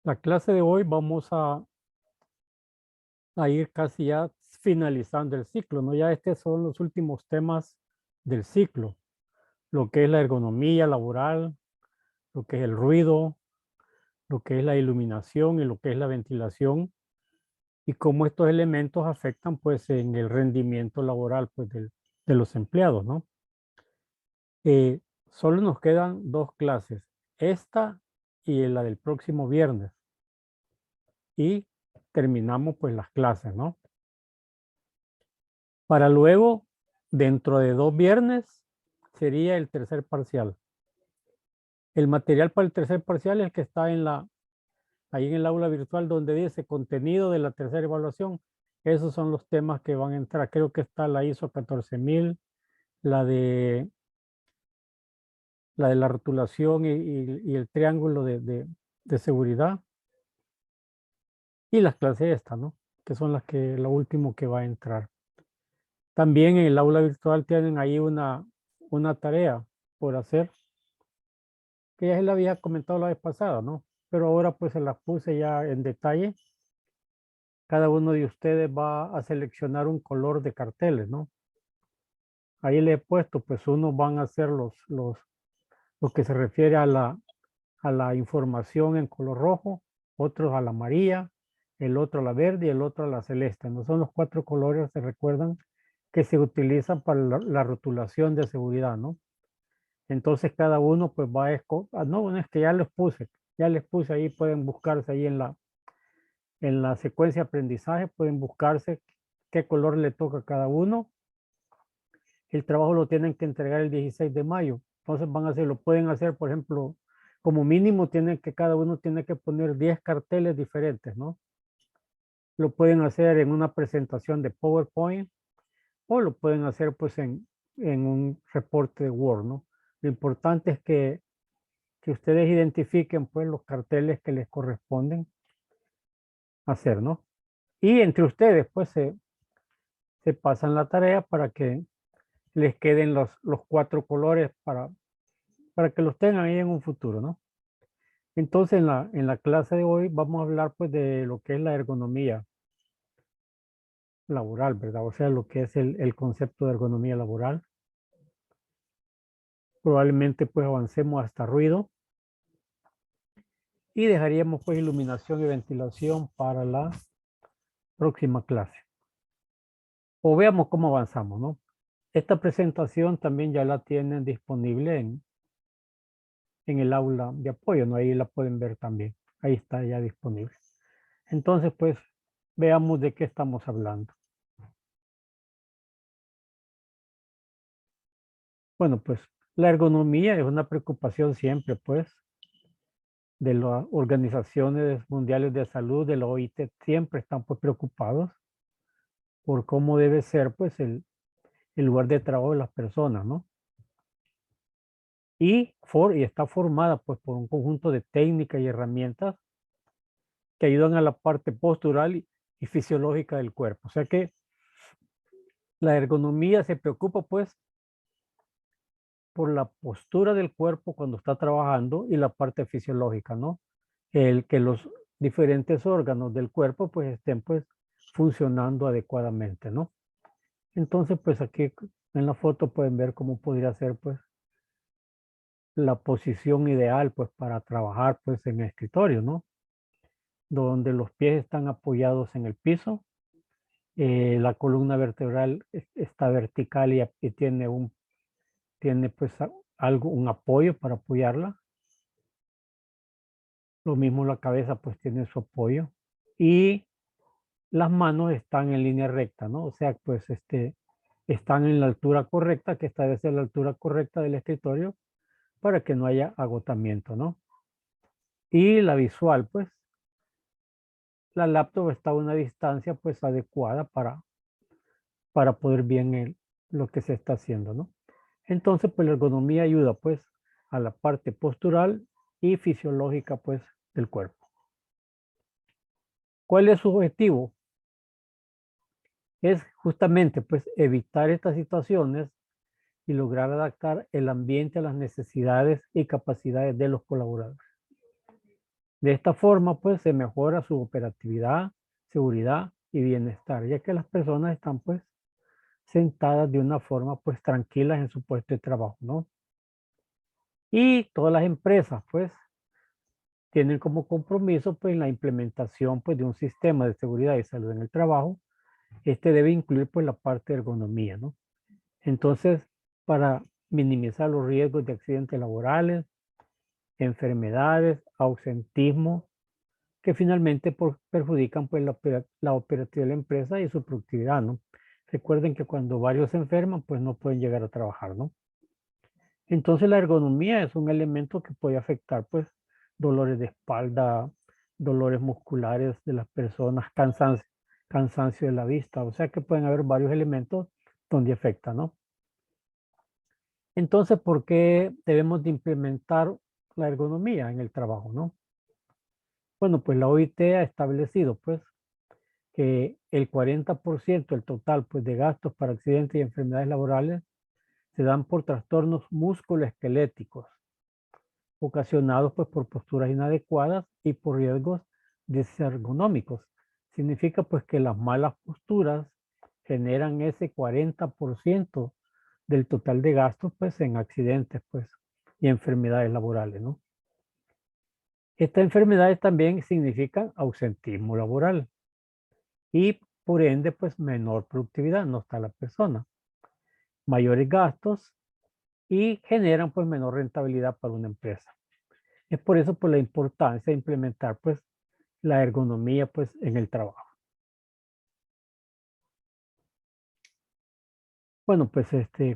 La clase de hoy vamos a ir casi ya finalizando el ciclo, ¿no? Ya estos son los últimos temas del ciclo, lo que es la ergonomía laboral, lo que es el ruido, lo que es la iluminación y lo que es la ventilación y cómo estos elementos afectan pues en el rendimiento laboral pues de los empleados, ¿no? Eh, Solo nos quedan dos clases, esta y la del próximo viernes y terminamos pues las clases, ¿no? Para luego, dentro de 2 viernes, sería el tercer parcial. El material para el tercer parcial es el que está ahí en el aula virtual donde dice contenido de la tercera evaluación. Esos son los temas que van a entrar. Creo que está la ISO 14000, la de la rotulación y el triángulo de seguridad y las clases estas, ¿no? Que son lo último que va a entrar. También en el aula virtual tienen ahí una tarea por hacer que ya se la había comentado la vez pasada, ¿no? Pero ahora pues se las puse ya en detalle. Cada uno de ustedes va a seleccionar un color de carteles, ¿no? Ahí le he puesto, pues unos van a ser lo que se refiere a la información en color rojo, otros a la amarilla, el otro a la verde y el otro a la celeste. No son los 4 colores, se recuerdan, que se utilizan para la rotulación de seguridad, ¿no? Entonces cada uno pues va a escoger, no, bueno, es que ya les puse ahí, pueden buscarse ahí en la secuencia de aprendizaje, pueden buscarse qué color le toca a cada uno. El trabajo lo tienen que entregar el 16 de mayo. Entonces lo pueden hacer, por ejemplo, como mínimo cada uno tiene que poner 10 carteles diferentes, ¿no? Lo pueden hacer en una presentación de PowerPoint o lo pueden hacer pues en un reporte de Word, ¿no? Lo importante es que ustedes identifiquen pues los carteles que les corresponden hacer, ¿no? Y entre ustedes pues se pasan la tarea para que les queden los 4 colores para que los tengan ahí en un futuro, ¿no? Entonces en la clase de hoy vamos a hablar pues de lo que es la ergonomía laboral, ¿verdad? O sea, lo que es el concepto de ergonomía laboral. Probablemente pues avancemos hasta ruido y dejaríamos pues iluminación y ventilación para la próxima clase. O veamos cómo avanzamos, ¿no? Esta presentación también ya la tienen disponible en el aula de apoyo, ¿no? Ahí la pueden ver también. Ahí está ya disponible. Entonces, pues, veamos de qué estamos hablando. Bueno, pues, la ergonomía es una preocupación siempre, pues, de las organizaciones mundiales de salud, de la OIT, siempre están pues preocupados por cómo debe ser, pues, el lugar de trabajo de las personas, ¿no? Y está formada, pues, por un conjunto de técnicas y herramientas que ayudan a la parte postural y fisiológica del cuerpo. O sea que la ergonomía se preocupa pues por la postura del cuerpo cuando está trabajando y la parte fisiológica, ¿no? El que los diferentes órganos del cuerpo pues estén pues funcionando adecuadamente, ¿no? Entonces pues aquí en la foto pueden ver cómo podría ser pues la posición ideal pues para trabajar pues en el escritorio, ¿no? Donde los pies están apoyados en el piso, la columna vertebral está vertical y tiene pues un apoyo para apoyarla. Lo mismo la cabeza pues tiene su apoyo y las manos están en línea recta, ¿no? O sea, pues están en la altura correcta, que esta debe ser la altura correcta del escritorio para que no haya agotamiento, ¿no? Y la visual, pues la laptop está a una distancia pues adecuada para poder bien lo que se está haciendo, ¿no? Entonces, pues la ergonomía ayuda pues a la parte postural y fisiológica pues del cuerpo. ¿Cuál es su objetivo? Es justamente pues evitar estas situaciones y lograr adaptar el ambiente a las necesidades y capacidades de los colaboradores. De esta forma, pues, se mejora su operatividad, seguridad y bienestar, ya que las personas están, pues, sentadas de una forma, pues, tranquilas en su puesto de trabajo, ¿no? Y todas las empresas, pues, tienen como compromiso, pues, la implementación, pues, de un sistema de seguridad y salud en el trabajo. Este debe incluir, pues, la parte de ergonomía, ¿no? Entonces, para minimizar los riesgos de accidentes laborales, enfermedades, ausentismo, que finalmente perjudican, pues, la operatividad de la empresa y su productividad, ¿no? Recuerden que cuando varios se enferman, pues, no pueden llegar a trabajar, ¿no? Entonces, la ergonomía es un elemento que puede afectar, pues, dolores de espalda, dolores musculares de las personas, cansancio de la vista, o sea que pueden haber varios elementos donde afecta, ¿no? Entonces, ¿por qué debemos de implementar la ergonomía en el trabajo, no? Bueno, pues la OIT ha establecido, pues, que el 40% del total, pues, de gastos para accidentes y enfermedades laborales se dan por trastornos musculoesqueléticos, ocasionados, pues, por posturas inadecuadas y por riesgos desergonómicos. Significa, pues, que las malas posturas generan ese 40% del total de gastos, pues, en accidentes, pues, y enfermedades laborales, ¿no? Estas enfermedades también significan ausentismo laboral y, por ende, pues, menor productividad, no está la persona, mayores gastos y generan, pues, menor rentabilidad para una empresa. Es por eso, por la importancia de implementar, pues, la ergonomía, pues, en el trabajo. Bueno, pues,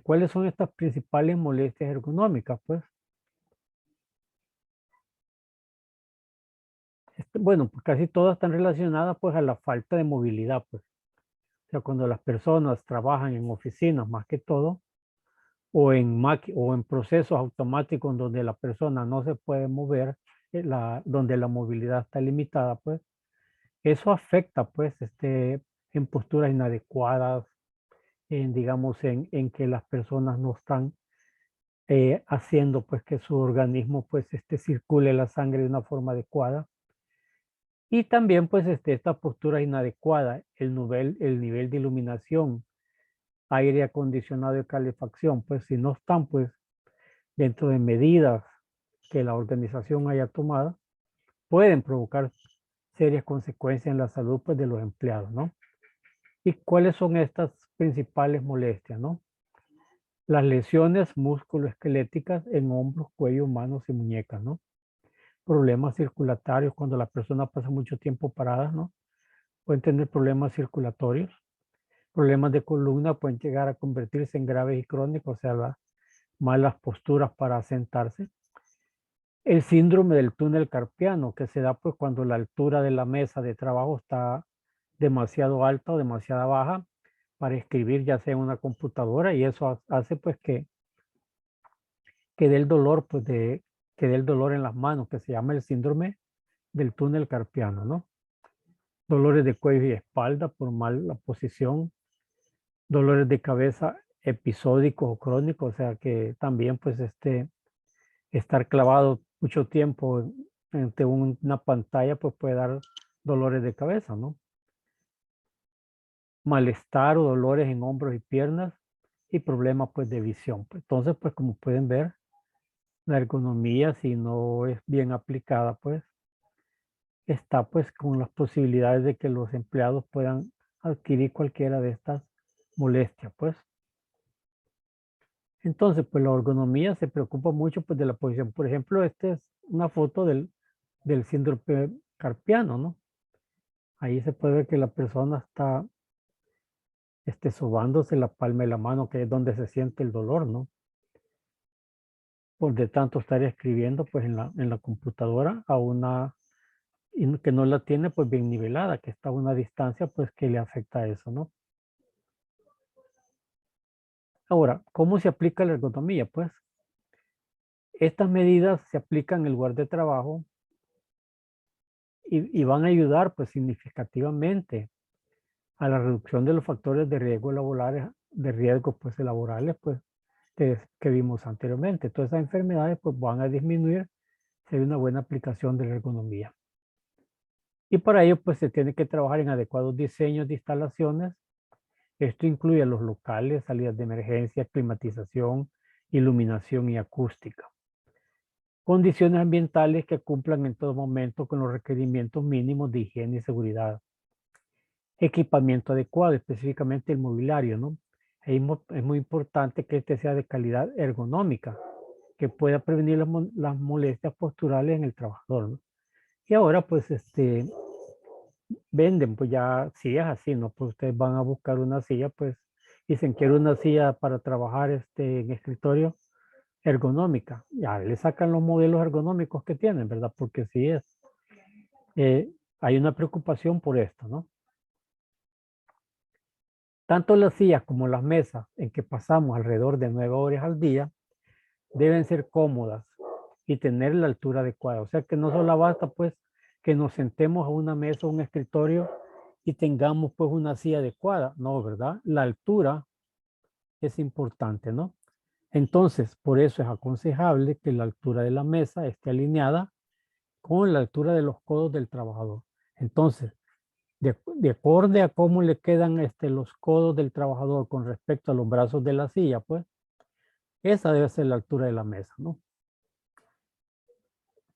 ¿cuáles son estas principales molestias ergonómicas? Pues, bueno, pues casi todas están relacionadas, pues, a la falta de movilidad, pues. O sea, cuando las personas trabajan en oficinas más que todo, o en procesos automáticos donde la persona no se puede mover, donde la movilidad está limitada, pues, eso afecta, pues, en posturas inadecuadas, digamos, en que las personas no están haciendo, pues, que su organismo, pues, circule la sangre de una forma adecuada. Y también, pues, esta postura inadecuada, el nivel de iluminación, aire acondicionado y calefacción, pues, si no están, pues, dentro de medidas que la organización haya tomado, pueden provocar serias consecuencias en la salud, pues, de los empleados, ¿no? ¿Y cuáles son estas principales molestias, no? Las lesiones musculoesqueléticas en hombros, cuello, manos y muñecas, ¿no? Problemas circulatorios cuando la persona pasa mucho tiempo parada, ¿no? Pueden tener problemas circulatorios, problemas de columna pueden llegar a convertirse en graves y crónicos, o sea, las malas posturas para sentarse. El síndrome del túnel carpiano, que se da pues cuando la altura de la mesa de trabajo está demasiado alta o demasiado baja para escribir ya sea en una computadora, y eso hace pues que dé el dolor, pues que dé el dolor en las manos, que se llama el síndrome del túnel carpiano, ¿no? Dolores de cuello y espalda por mala posición, dolores de cabeza episódicos o crónicos, o sea que también pues estar clavado mucho tiempo ante una pantalla pues puede dar dolores de cabeza, ¿no? Malestar o dolores en hombros y piernas y problemas pues de visión. Entonces pues como pueden ver, la ergonomía si no es bien aplicada pues está pues con las posibilidades de que los empleados puedan adquirir cualquiera de estas molestias pues. Entonces, pues la ergonomía se preocupa mucho pues de la posición. Por ejemplo, esta es una foto del síndrome carpiano, ¿no? Ahí se puede ver que la persona está sobándose la palma de la mano, que es donde se siente el dolor, ¿no? Por de tanto estar escribiendo pues en la computadora y que no la tiene pues bien nivelada, que está a una distancia pues que le afecta a eso, ¿no? Ahora, ¿cómo se aplica la ergonomía? Pues estas medidas se aplican en el lugar de trabajo y van a ayudar pues significativamente a la reducción de los factores de riesgo laborales, de riesgo pues laborales pues que vimos anteriormente. Todas esas enfermedades pues van a disminuir si hay una buena aplicación de la ergonomía. Y para ello, pues se tiene que trabajar en adecuados diseños de instalaciones. Esto incluye los locales, salidas de emergencia, climatización, iluminación y acústica. Condiciones ambientales que cumplan en todo momento con los requerimientos mínimos de higiene y seguridad. Equipamiento adecuado, específicamente el mobiliario, ¿no? Es muy importante que este sea de calidad ergonómica, que pueda prevenir las molestias posturales en el trabajador, ¿no? Y ahora, pues, venden, pues ya sillas así, ¿no? Pues ustedes van a buscar una silla, pues, dicen, quiero una silla para trabajar en escritorio ergonómica. Ya le sacan los modelos ergonómicos que tienen, ¿verdad? Porque sí eh, hay una preocupación por esto, ¿no? Tanto las sillas como las mesas en que pasamos alrededor de 9 horas al día deben ser cómodas y tener la altura adecuada. O sea que no solo basta pues que nos sentemos a una mesa o un escritorio y tengamos pues una silla adecuada. No, ¿verdad? La altura es importante, ¿no? Entonces, por eso es aconsejable que la altura de la mesa esté alineada con la altura de los codos del trabajador. Entonces, de acorde a cómo le quedan los codos del trabajador con respecto a los brazos de la silla, pues esa debe ser la altura de la mesa, ¿no?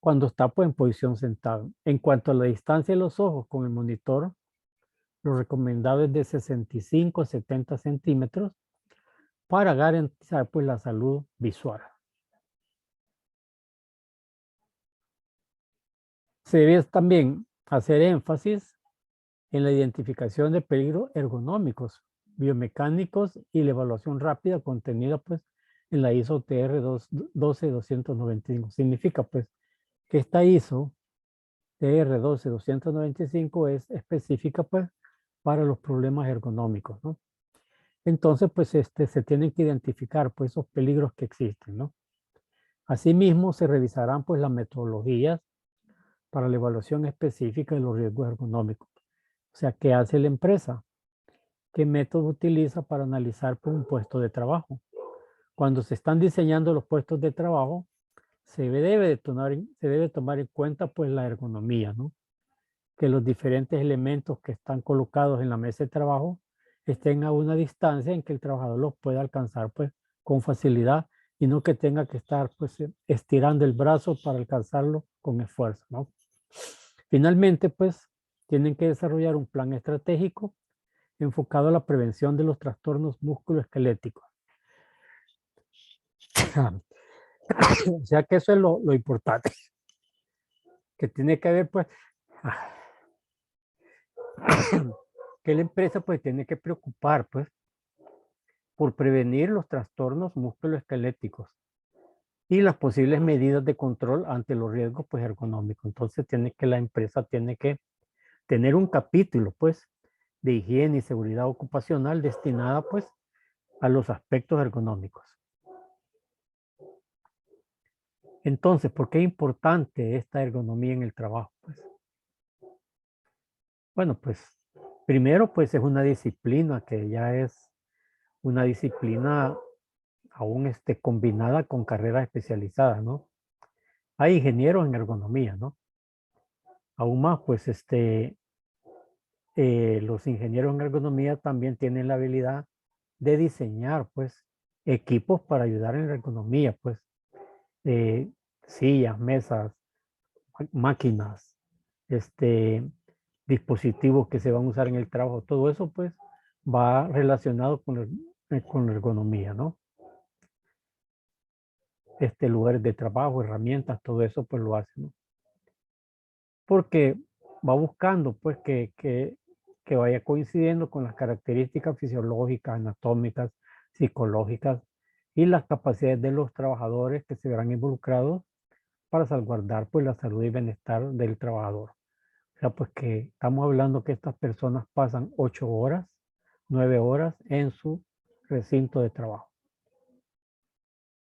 Cuando está pues en posición sentada. En cuanto a la distancia de los ojos con el monitor, lo recomendado es de 65 a 70 centímetros para garantizar pues la salud visual. Se debe también hacer énfasis en la identificación de peligros ergonómicos, biomecánicos y la evaluación rápida contenida pues en la ISO TR 12295. Significa pues que esta ISO TR 12295 es específica pues para los problemas ergonómicos, ¿no? Entonces pues se tienen que identificar pues esos peligros que existen, ¿no? Asimismo se revisarán pues las metodologías para la evaluación específica de los riesgos ergonómicos. O sea, ¿qué hace la empresa? ¿Qué método utiliza para analizar pues, un puesto de trabajo? Cuando se están diseñando los puestos de trabajo, se debe tomar en cuenta pues la ergonomía, ¿no? Que los diferentes elementos que están colocados en la mesa de trabajo estén a una distancia en que el trabajador los pueda alcanzar pues con facilidad y no que tenga que estar pues estirando el brazo para alcanzarlo con esfuerzo, ¿no? Finalmente pues tienen que desarrollar un plan estratégico enfocado a la prevención de los trastornos musculoesqueléticos. O sea que eso es lo importante, que tiene que ver pues que la empresa pues tiene que preocupar pues por prevenir los trastornos musculoesqueléticos y las posibles medidas de control ante los riesgos pues ergonómicos. Entonces la empresa tiene que tener un capítulo pues de higiene y seguridad ocupacional destinada pues a los aspectos ergonómicos. Entonces, ¿por qué es importante esta ergonomía en el trabajo? Pues, bueno, pues primero pues es una disciplina que ya es una disciplina aún combinada con carreras especializadas, ¿no? Hay ingenieros en ergonomía, ¿no? Aún más, pues los ingenieros en ergonomía también tienen la habilidad de diseñar, pues, equipos para ayudar en la ergonomía, pues, eh, sillas, mesas, máquinas, este, dispositivos que se van a usar en el trabajo, todo eso, pues, va relacionado con la ergonomía, ¿no? Lugares de trabajo, herramientas, todo eso, pues, lo hace, ¿no? Porque va buscando, pues, que vaya coincidiendo con las características fisiológicas, anatómicas, psicológicas y las capacidades de los trabajadores que se verán involucrados para salvaguardar pues la salud y bienestar del trabajador. O sea, pues que estamos hablando que estas personas pasan 8 horas, 9 horas en su recinto de trabajo.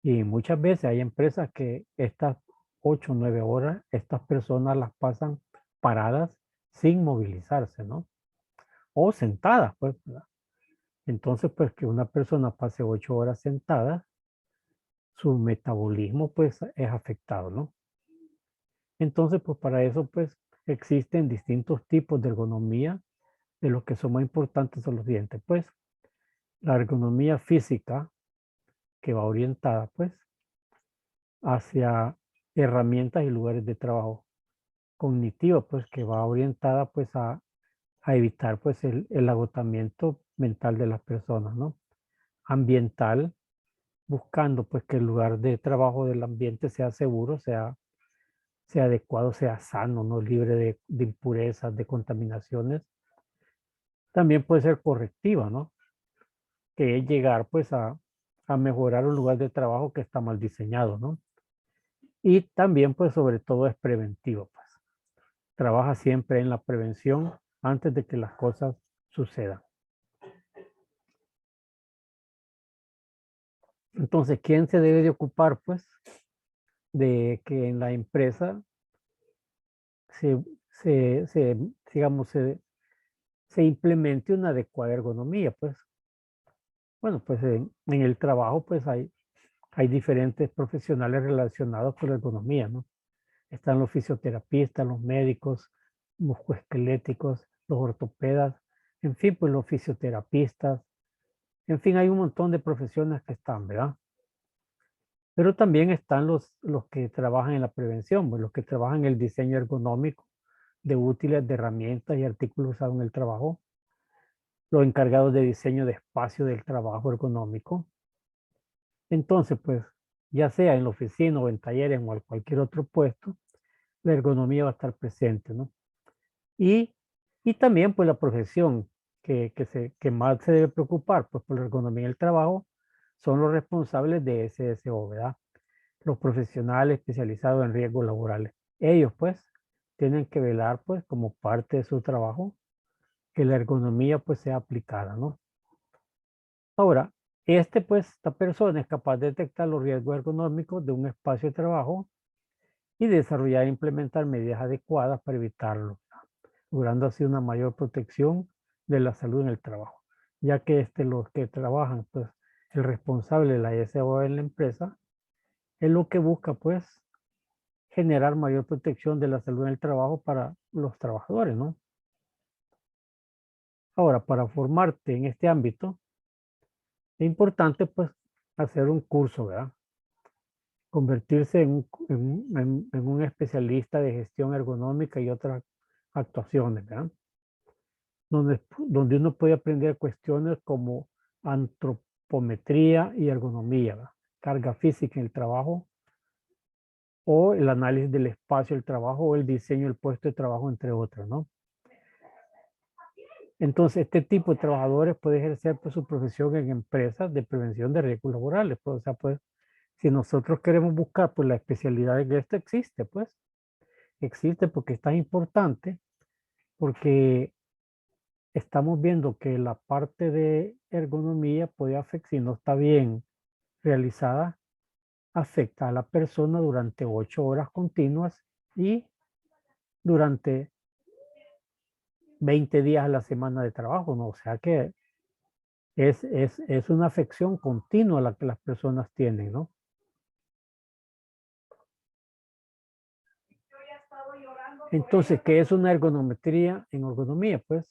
Y muchas veces hay empresas que estas 8 o 9 horas, estas personas las pasan paradas sin movilizarse, ¿no? O sentadas, pues, ¿verdad? Entonces, pues que una persona pase 8 horas sentada, su metabolismo, pues, es afectado, ¿no? Entonces, pues para eso, pues existen distintos tipos de ergonomía. De los que son más importantes son los siguientes, pues la ergonomía física, que va orientada, pues, hacia herramientas y lugares de trabajo. Cognitiva, pues, que va orientada, pues, a evitar, pues, el agotamiento mental de las personas, ¿no? Ambiental, buscando, pues, que el lugar de trabajo del ambiente sea seguro, sea adecuado, sea sano, no libre de impurezas, de contaminaciones. También puede ser correctiva, ¿no? Que es llegar, pues, a mejorar un lugar de trabajo que está mal diseñado, ¿no? Y también, pues, sobre todo es preventivo, pues. Trabaja siempre en la prevención antes de que las cosas sucedan. Entonces, ¿quién se debe de ocupar, pues, de que en la empresa se, digamos, se implemente una adecuada ergonomía, pues? Bueno, pues en el trabajo, pues hay diferentes profesionales relacionados con la ergonomía, ¿no? Están los fisioterapistas, los médicos, musculoesqueléticos, los ortopedas, en fin, pues los fisioterapistas, en fin, hay un montón de profesiones que están, ¿verdad? Pero también están los que trabajan en la prevención, pues los que trabajan en el diseño ergonómico de útiles, de herramientas y artículos usados en el trabajo, los encargados de diseño de espacio del trabajo ergonómico. Entonces, pues, ya sea en la oficina o en talleres o en cualquier otro puesto, la ergonomía va a estar presente, ¿no? Y, y también, pues, la profesión que más se debe preocupar, pues, por la ergonomía del trabajo, son los responsables de SSO, ¿verdad? Los profesionales especializados en riesgos laborales. Ellos, pues, tienen que velar, pues, como parte de su trabajo, que la ergonomía, pues, sea aplicada, ¿no? Ahora, pues, esta persona es capaz de detectar los riesgos ergonómicos de un espacio de trabajo y desarrollar e implementar medidas adecuadas para evitarlo, logrando así una mayor protección de la salud en el trabajo, ya que los que trabajan, pues, el responsable de la SO en la empresa, es lo que busca, pues, generar mayor protección de la salud en el trabajo para los trabajadores, ¿no? Ahora, para formarte en este ámbito, es importante, pues, hacer un curso, ¿verdad? Convertirse en un especialista de gestión ergonómica y otras actuaciones, ¿verdad? Donde uno puede aprender cuestiones como antropometría y ergonomía, ¿verdad? Carga física en el trabajo o el análisis del espacio del trabajo o el diseño del puesto de trabajo, entre otras, ¿no? Entonces, este tipo de trabajadores puede ejercer, pues, su profesión en empresas de prevención de riesgos laborales, pues, o sea, pues, si nosotros queremos buscar, pues, la especialidad en esto existe, pues, existe porque es tan importante, porque estamos viendo que la parte de ergonomía puede afectar, si no está bien realizada, afecta a la persona durante 8 horas continuas y durante 20 días a la semana de trabajo, ¿no? O sea que es una afección continua la que las personas tienen, ¿no? Entonces, ¿qué es una ergonometría en ergonomía? Pues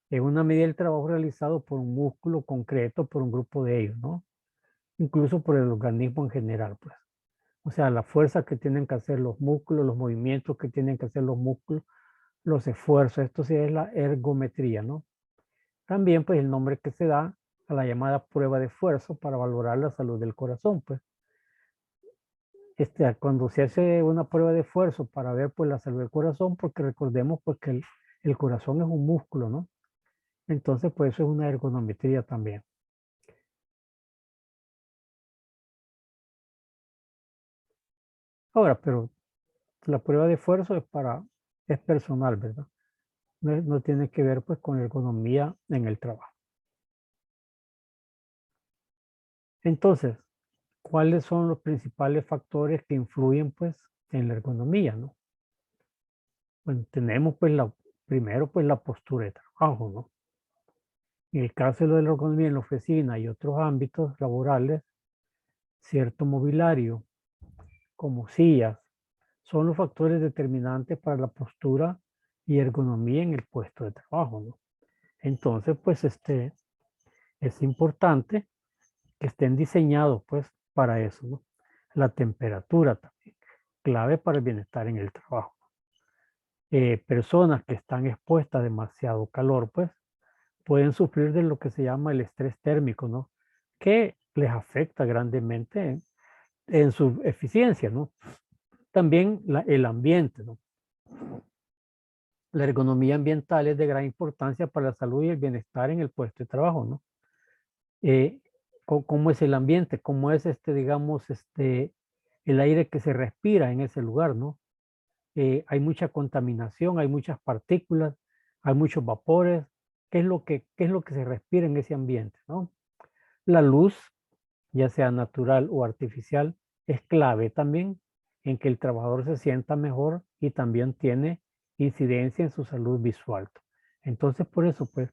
es una medida del trabajo realizado por un músculo concreto, por un grupo de ellos, ¿no? Incluso por el organismo en general, pues. O sea, la fuerza que tienen que hacer los músculos, los movimientos que tienen que hacer los músculos, los esfuerzos, esto sí es la ergometría, ¿no? También, pues, el nombre que se da a la llamada prueba de esfuerzo para valorar la salud del corazón, pues. Cuando se hace una prueba de esfuerzo para ver, pues, la salud del corazón, porque recordemos, pues, que el corazón es un músculo, ¿no? Entonces, pues, eso es una ergonometría también. Ahora, pero la prueba de esfuerzo es personal, ¿verdad? No tiene que ver, pues, con ergonomía en el trabajo. Entonces, ¿cuáles son los principales factores que influyen, pues, en la ergonomía, no? Bueno, tenemos, pues, primero, pues, la postura de trabajo, ¿no? En el caso de la ergonomía en la oficina y otros ámbitos laborales, cierto mobiliario, como sillas, son los factores determinantes para la postura y ergonomía en el puesto de trabajo, ¿no? Entonces, pues es importante que estén diseñados pues para eso, ¿no? La temperatura también, clave para el bienestar en el trabajo. Personas que están expuestas a demasiado calor, pues pueden sufrir de lo que se llama el estrés térmico, ¿no? Que les afecta grandemente en su eficiencia, ¿no? También el ambiente, ¿no? La ergonomía ambiental es de gran importancia para la salud y el bienestar en el puesto de trabajo, ¿no? ¿Cómo es el ambiente? ¿Cómo es digamos, el aire que se respira en ese lugar, ¿no? Hay mucha contaminación, hay muchas partículas, hay muchos vapores. ¿Qué es lo que se respira en ese ambiente, ¿no? La luz, ya sea natural o artificial, es clave también en que el trabajador se sienta mejor y también tiene incidencia en su salud visual. Entonces, por eso, pues,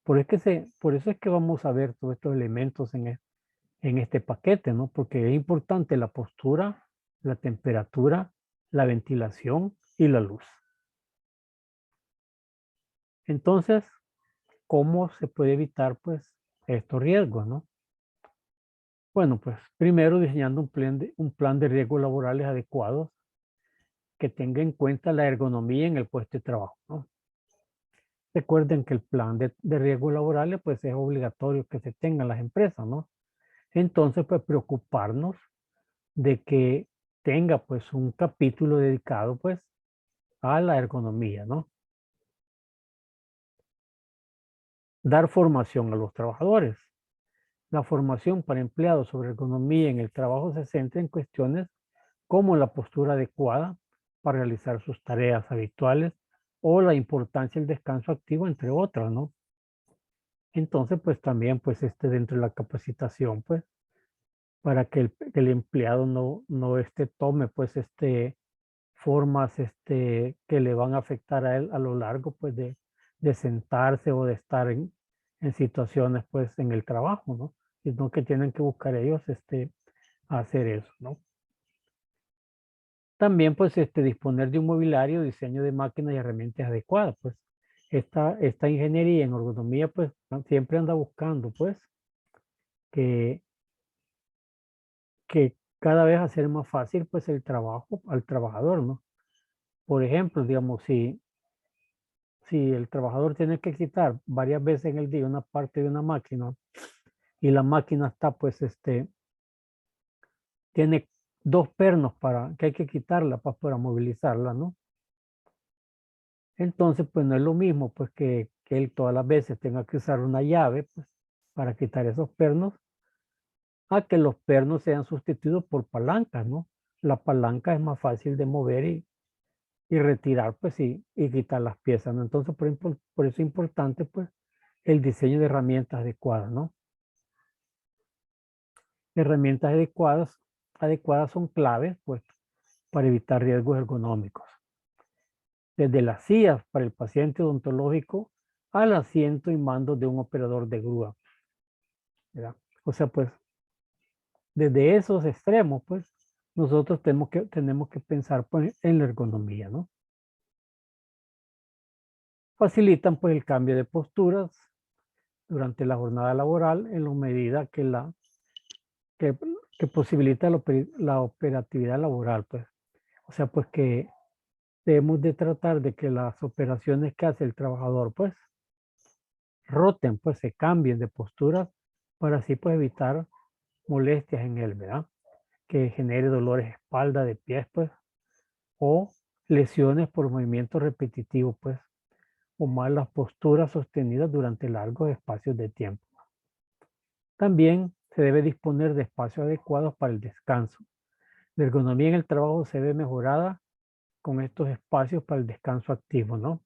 por eso es que vamos a ver todos estos elementos en este paquete, ¿no? Porque es importante la postura, la temperatura, la ventilación y la luz. Entonces, ¿cómo se puede evitar, pues, estos riesgos, no? Bueno, pues, primero diseñando un plan de riesgos laborales adecuados que tenga en cuenta la ergonomía en el puesto de trabajo, ¿no? Recuerden que el plan de riesgos laborales, pues, es obligatorio que se tenga en las empresas, ¿no? Entonces, pues, preocuparnos de que tenga, pues, un capítulo dedicado, pues, a la ergonomía, ¿no? Dar formación a los trabajadores. La formación para empleados sobre ergonomía en el trabajo se centra en cuestiones como la postura adecuada para realizar sus tareas habituales o la importancia del descanso activo, entre otras, ¿no? Entonces, pues también, pues dentro de la capacitación, pues, para que el empleado no tome, pues, formas, que le van a afectar a él a lo largo, pues, de sentarse o de estar en situaciones, pues, en el trabajo, ¿no? Sino que tienen que buscar ellos, hacer eso, ¿no? También, pues, disponer de un mobiliario, diseño de máquinas y herramientas adecuadas, pues. Esta ingeniería en ergonomía, pues, siempre anda buscando, pues, que, que cada vez hacer más fácil, pues, el trabajo al trabajador, ¿no? Por ejemplo, digamos, si el trabajador tiene que quitar varias veces en el día una parte de una máquina y la máquina está, pues, tiene dos pernos que hay que quitarla para movilizarla, ¿no? Entonces, pues no es lo mismo, pues que él todas las veces tenga que usar una llave, pues, para quitar esos pernos, a que los pernos sean sustituidos por palancas, ¿no? La palanca es más fácil de mover y retirar, pues, y quitar las piezas, ¿no? Entonces, por eso es importante, pues, el diseño de herramientas adecuadas, ¿no? Herramientas adecuadas son claves, pues, para evitar riesgos ergonómicos. Desde las sillas para el paciente odontológico al asiento y mando de un operador de grúa, ¿verdad? O sea, pues, desde esos extremos, pues, nosotros tenemos que pensar, pues, en la ergonomía, ¿no? Facilitan, pues, el cambio de posturas durante la jornada laboral en la medida que, que posibilita la operatividad laboral, pues. O sea, pues que debemos de tratar de que las operaciones que hace el trabajador, pues, roten, pues, se cambien de posturas para así, pues, evitar molestias en él, ¿verdad? Que genere dolores de espalda, de pies, pues, o lesiones por movimientos repetitivos, pues, o malas posturas sostenidas durante largos espacios de tiempo. También se debe disponer de espacios adecuados para el descanso. La ergonomía en el trabajo se ve mejorada con estos espacios para el descanso activo, ¿no?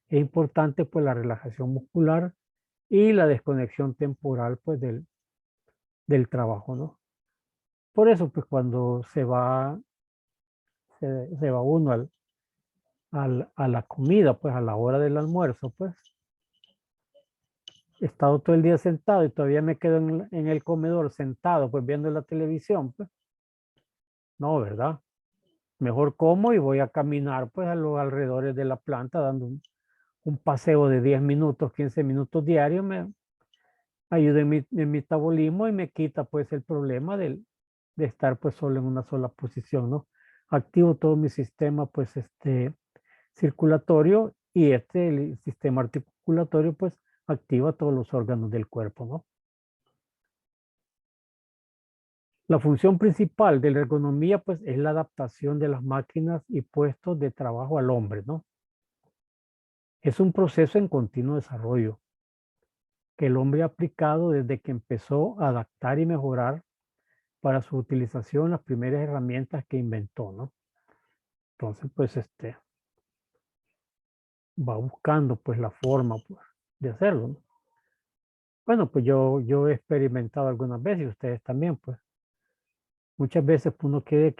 Es importante, pues, la relajación muscular y la desconexión temporal, pues, del trabajo, ¿no? Por eso, pues, cuando se va uno a la comida, pues, a la hora del almuerzo, pues, he estado todo el día sentado y todavía me quedo en el comedor sentado, pues, viendo la televisión, pues, no, ¿verdad? Mejor como y voy a caminar pues a los alrededores de la planta dando un paseo de 10 minutos, 15 minutos diarios, me ayuda en mi metabolismo y me quita pues el problema de estar pues solo en una sola posición, ¿no? Activo todo mi sistema pues circulatorio y el sistema articulatorio pues activa todos los órganos del cuerpo, ¿no? La función principal de la ergonomía pues es la adaptación de las máquinas y puestos de trabajo al hombre, ¿no? Es un proceso en continuo desarrollo que el hombre ha aplicado desde que empezó a adaptar y mejorar para su utilización las primeras herramientas que inventó, ¿no? Entonces, pues, va buscando, pues, la forma, pues, de hacerlo, ¿no? Bueno, pues yo he experimentado algunas veces, y ustedes también, pues. Muchas veces pues, uno quiere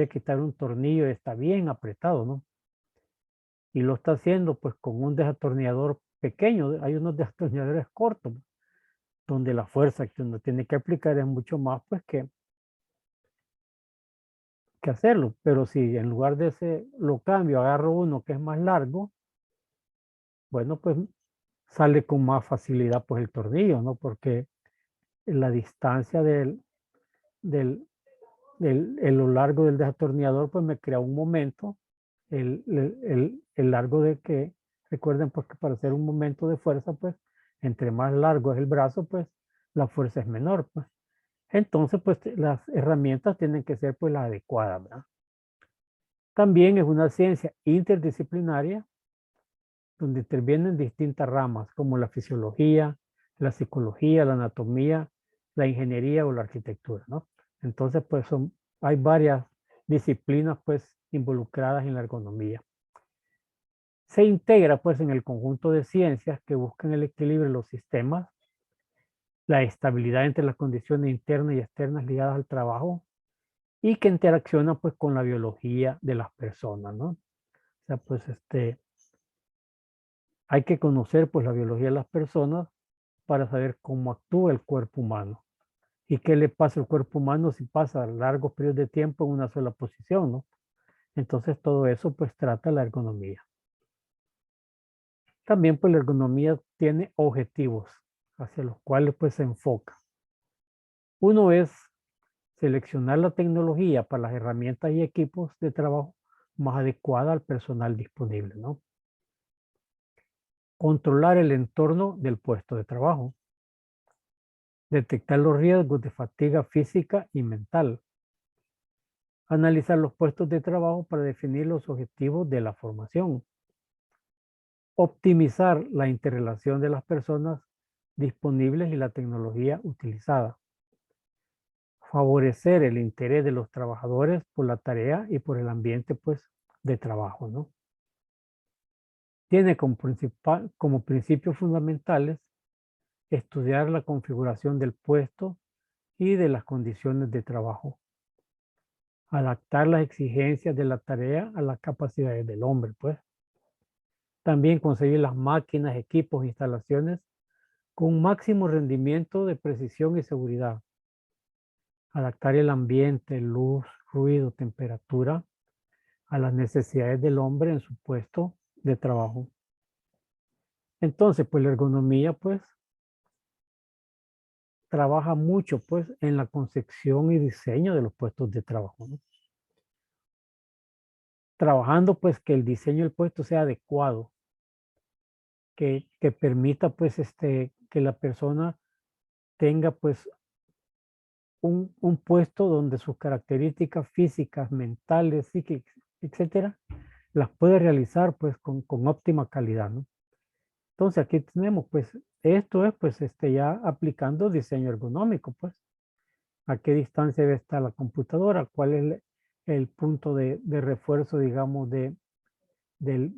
quitar un tornillo y está bien apretado, ¿no? Y lo está haciendo, pues, con un desatornillador pequeño. Hay unos desatornilladores cortos, donde la fuerza que uno tiene que aplicar es mucho más, pues, que hacerlo. Pero si en lugar de ese lo cambio, agarro uno que es más largo, bueno, pues sale con más facilidad pues el tornillo, ¿no? Porque la distancia del, en lo largo del desatornillador pues me crea un momento, el largo de que, recuerden pues que para hacer un momento de fuerza pues entre más largo es el brazo pues la fuerza es menor pues. Entonces pues las herramientas tienen que ser pues las adecuadas, ¿verdad? También es una ciencia interdisciplinaria donde intervienen distintas ramas como la fisiología, la psicología, la anatomía, la ingeniería o la arquitectura, ¿no? Entonces, pues hay varias disciplinas pues involucradas en la ergonomía. Se integra pues en el conjunto de ciencias que buscan el equilibrio de los sistemas, la estabilidad entre las condiciones internas y externas ligadas al trabajo y que interacciona pues con la biología de las personas, ¿no? O sea, pues hay que conocer pues la biología de las personas para saber cómo actúa el cuerpo humano y qué le pasa al cuerpo humano si pasa largos periodos de tiempo en una sola posición, ¿no? Entonces todo eso pues trata la ergonomía. También pues la ergonomía tiene objetivos hacia los cuales pues se enfoca. Uno es seleccionar la tecnología para las herramientas y equipos de trabajo más adecuada al personal disponible, ¿no? Controlar el entorno del puesto de trabajo. Detectar los riesgos de fatiga física y mental. Analizar los puestos de trabajo para definir los objetivos de la formación. Optimizar la interrelación de las personas disponibles y la tecnología utilizada. Favorecer el interés de los trabajadores por la tarea y por el ambiente pues, de trabajo, ¿no? Tiene como principios fundamentales estudiar la configuración del puesto y de las condiciones de trabajo. Adaptar las exigencias de la tarea a las capacidades del hombre, pues. También conseguir las máquinas, equipos, instalaciones con máximo rendimiento de precisión y seguridad. Adaptar el ambiente, luz, ruido, temperatura a las necesidades del hombre en su puesto de trabajo. Entonces, pues la ergonomía, pues, trabaja mucho, pues, en la concepción y diseño de los puestos de trabajo, ¿no? Trabajando, pues, que el diseño del puesto sea adecuado, que permita, pues, que la persona tenga, pues, un puesto donde sus características físicas, mentales, psíquicas, etcétera, las puede realizar, pues, con óptima calidad, ¿no? Entonces, aquí tenemos, pues, esto es, pues, ya aplicando diseño ergonómico, pues. ¿A qué distancia debe estar la computadora? ¿Cuál es el punto de refuerzo, digamos, del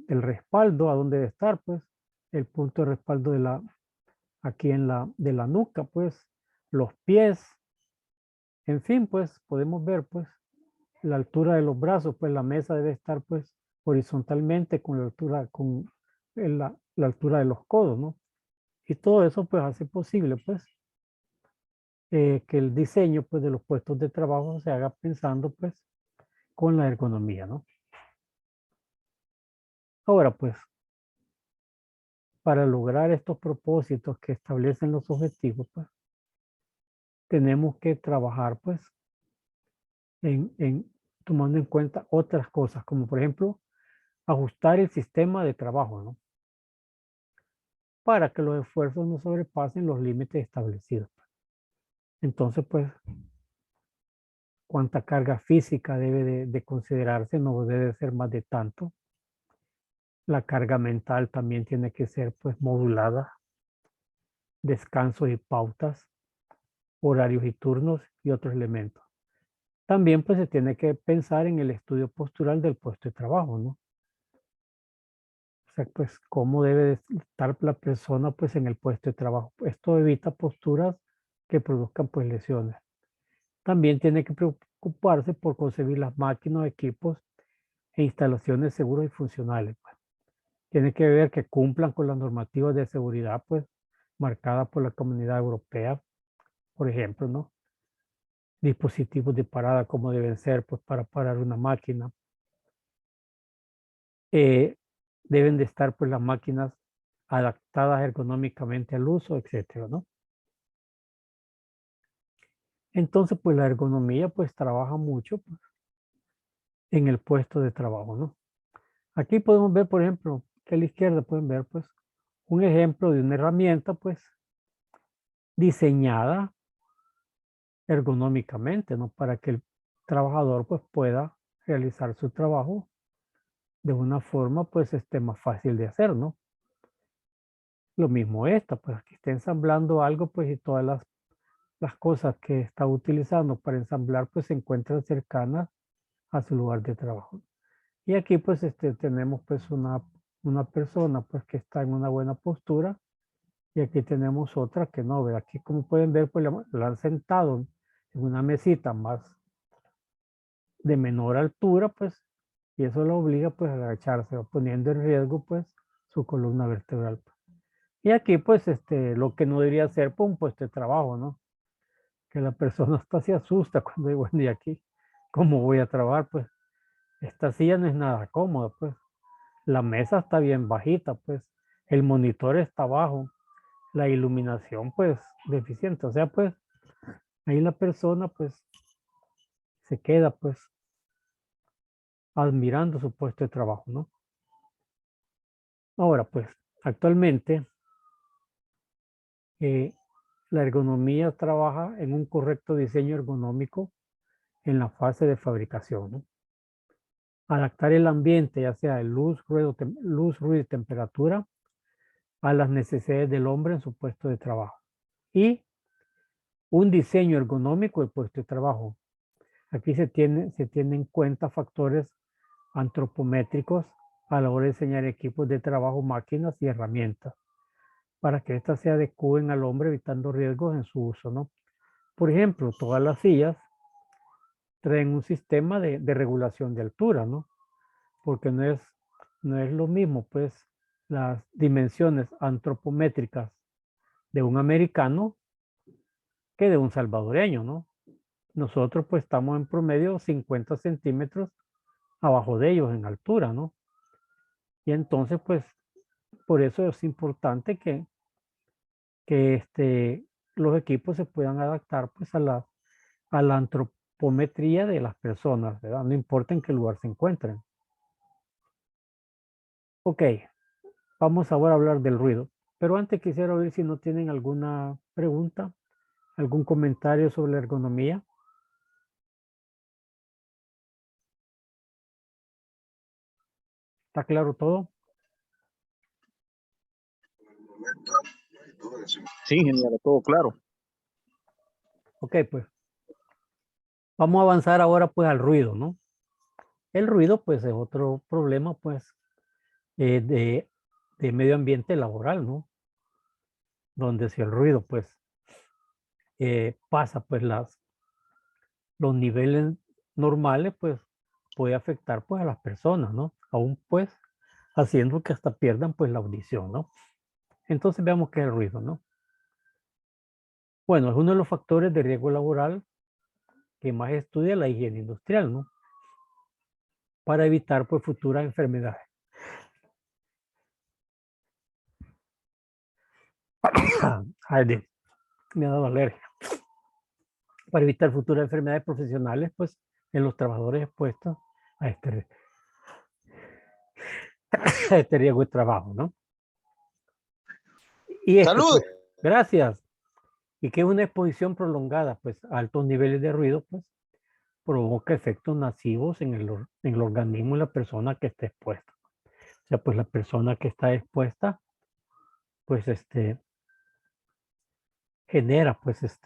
respaldo? ¿A dónde debe estar? Pues el punto de respaldo aquí de la nuca, pues los pies, en fin, pues podemos ver, pues la altura de los brazos, pues la mesa debe estar, pues horizontalmente con la altura, con la altura de los codos, ¿no? Y todo eso, pues hace posible, pues, que el diseño, pues, de los puestos de trabajo se haga pensando, pues, con la ergonomía, ¿no? Ahora, pues, para lograr estos propósitos que establecen los objetivos, pues, tenemos que trabajar, pues, tomando en cuenta otras cosas, como por ejemplo, ajustar el sistema de trabajo, ¿no? Para que los esfuerzos no sobrepasen los límites establecidos. Entonces, pues, cuánta carga física debe de considerarse, no debe ser más de tanto. La carga mental también tiene que ser, pues, modulada. Descansos y pautas, horarios y turnos y otros elementos. También, pues, se tiene que pensar en el estudio postural del puesto de trabajo, ¿no? O sea, pues, cómo debe de estar la persona, pues, en el puesto de trabajo. Esto evita posturas que produzcan, pues, lesiones. También tiene que preocuparse por concebir las máquinas, equipos e instalaciones seguras y funcionales, pues. Tiene que ver que cumplan con las normativas de seguridad, pues, marcadas por la Comunidad Europea, por ejemplo, ¿no? Dispositivos de parada, como deben ser, pues, para parar una máquina. Deben de estar, pues, las máquinas adaptadas ergonómicamente al uso, etcétera, ¿no? Entonces, pues, la ergonomía, pues, trabaja mucho, pues, en el puesto de trabajo, ¿no? Aquí podemos ver, por ejemplo, que a la izquierda pueden ver, pues, un ejemplo de una herramienta, pues, diseñada ergonómicamente, ¿no? Para que el trabajador, pues, pueda realizar su trabajo de una forma, pues, más fácil de hacer, ¿no? Lo mismo esta, pues, que está ensamblando algo, pues, y todas las cosas que está utilizando para ensamblar, pues, se encuentran cercanas a su lugar de trabajo. Y aquí, pues, tenemos, pues, una persona, pues, que está en una buena postura, y aquí tenemos otra que no, ve. Aquí, como pueden ver, pues, la han sentado en una mesita más de menor altura, pues, y eso lo obliga, pues, a agacharse, poniendo en riesgo, pues, su columna vertebral. Y aquí, pues, lo que no debería ser, pues, un puesto de trabajo, ¿no? Que la persona hasta se asusta cuando digo, bueno, ¿y aquí cómo voy a trabajar? Pues, esta silla no es nada cómoda, pues. La mesa está bien bajita, pues. El monitor está bajo. La iluminación, pues, deficiente. O sea, pues, ahí la persona, pues, se queda, pues, admirando su puesto de trabajo, ¿no? Ahora, pues, actualmente, la ergonomía trabaja en un correcto diseño ergonómico en la fase de fabricación, ¿no? Adaptar el ambiente, ya sea de luz, ruido y temperatura, a las necesidades del hombre en su puesto de trabajo. Y un diseño ergonómico del puesto de trabajo. Aquí se tienen en cuenta factores antropométricos a la hora de diseñar equipos de trabajo, máquinas y herramientas, para que éstas se adecúen al hombre evitando riesgos en su uso, ¿no? Por ejemplo, todas las sillas traen un sistema de regulación de altura, ¿no? Porque no es lo mismo, pues, las dimensiones antropométricas de un americano que de un salvadoreño, ¿no? Nosotros, pues, estamos en promedio 50 centímetros abajo de ellos en altura, ¿no? Y entonces, pues, por eso es importante que los equipos se puedan adaptar, pues, a la antropometría de las personas, ¿verdad? No importa en qué lugar se encuentren. Ok, vamos ahora a hablar del ruido. Pero antes quisiera ver si no tienen alguna pregunta, algún comentario sobre la ergonomía. ¿Está claro todo? Sí, ingeniero, todo claro. Ok, pues vamos a avanzar ahora pues al ruido, ¿no? El ruido pues es otro problema pues de medio ambiente laboral, ¿no? Donde si el ruido pues pasa pues los niveles normales pues puede afectar pues a las personas, ¿no? Aún pues haciendo que hasta pierdan pues la audición, ¿no? Entonces veamos qué es el ruido, ¿no? Bueno, es uno de los factores de riesgo laboral que más estudia la higiene industrial, ¿no? para evitar pues futuras enfermedades. Ay, me ha dado alergia. Para evitar futuras enfermedades profesionales, pues en los trabajadores expuestos a a este riesgo de trabajo, ¿no? Y esto, ¡Salud! pues, gracias. Y que una exposición prolongada, pues, a altos niveles de ruido, pues, provoca efectos nocivos en el organismo de la persona que está expuesta. O sea, pues la persona que está expuesta, pues, genera, pues,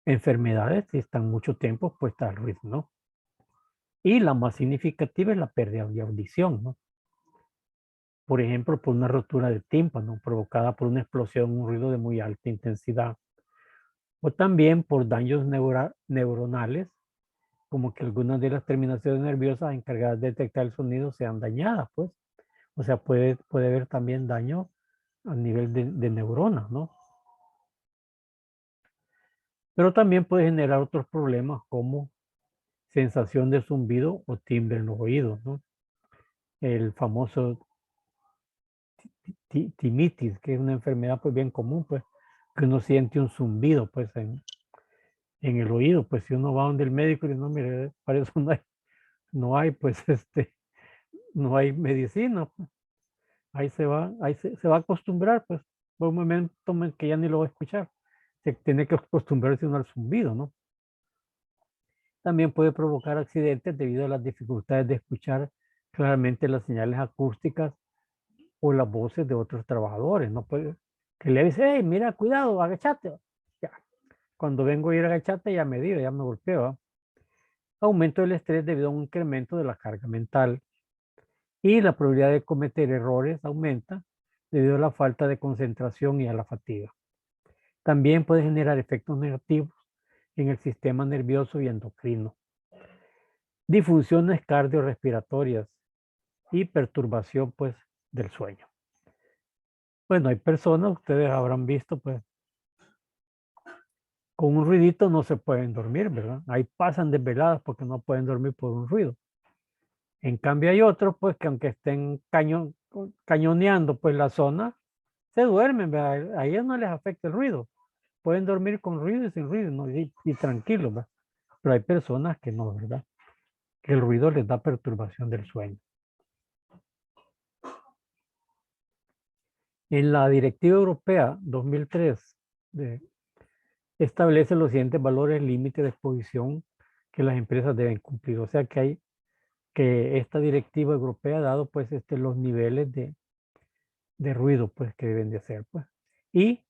enfermedades si están mucho tiempo expuestas al ruido, ¿no? Y la más significativa es la pérdida de audición, ¿no? Por ejemplo, por una rotura de tímpano provocada por una explosión, un ruido de muy alta intensidad. O también por daños neuronales, como que algunas de las terminaciones nerviosas encargadas de detectar el sonido sean dañadas, pues. O sea, puede haber también daño a nivel de neuronas, ¿no? Pero también puede generar otros problemas como sensación de zumbido o timbre en los oídos, ¿no? El famoso tinnitus, que es una enfermedad pues bien común, pues, que uno siente un zumbido, pues, en el oído, pues, si uno va donde el médico y dice, no, mire, para eso no hay, pues, no hay medicina, pues. Ahí se va a acostumbrar, pues, por un momento en que ya ni lo va a escuchar. Se tiene que acostumbrarse uno al zumbido, ¿no? También puede provocar accidentes debido a las dificultades de escuchar claramente las señales acústicas o las voces de otros trabajadores, ¿no? Puede, que le dice, hey, mira, cuidado, agachate. Ya. Cuando vengo a ir a agachate ya me dio, ya me golpeo, ¿no? Aumento del estrés debido a un incremento de la carga mental y la probabilidad de cometer errores aumenta debido a la falta de concentración y a la fatiga. También puede generar efectos negativos en el sistema nervioso y endocrino, disfunciones cardiorrespiratorias y perturbación pues del sueño. Bueno, hay personas, ustedes habrán visto, pues con un ruidito no se pueden dormir, ¿verdad? Ahí pasan desveladas porque no pueden dormir por un ruido. En cambio hay otros, pues que aunque estén cañoneando pues la zona, se duermen, ¿verdad? A ellos no les afecta el ruido. Pueden dormir con ruido y sin ruido, ¿no? Y tranquilos, ¿verdad? Pero hay personas que no, ¿verdad? Que el ruido les da perturbación del sueño. En la Directiva Europea 2003 establece los siguientes valores límite de exposición que las empresas deben cumplir. O sea que esta directiva europea ha dado pues los niveles de ruido pues que deben de ser, pues. Y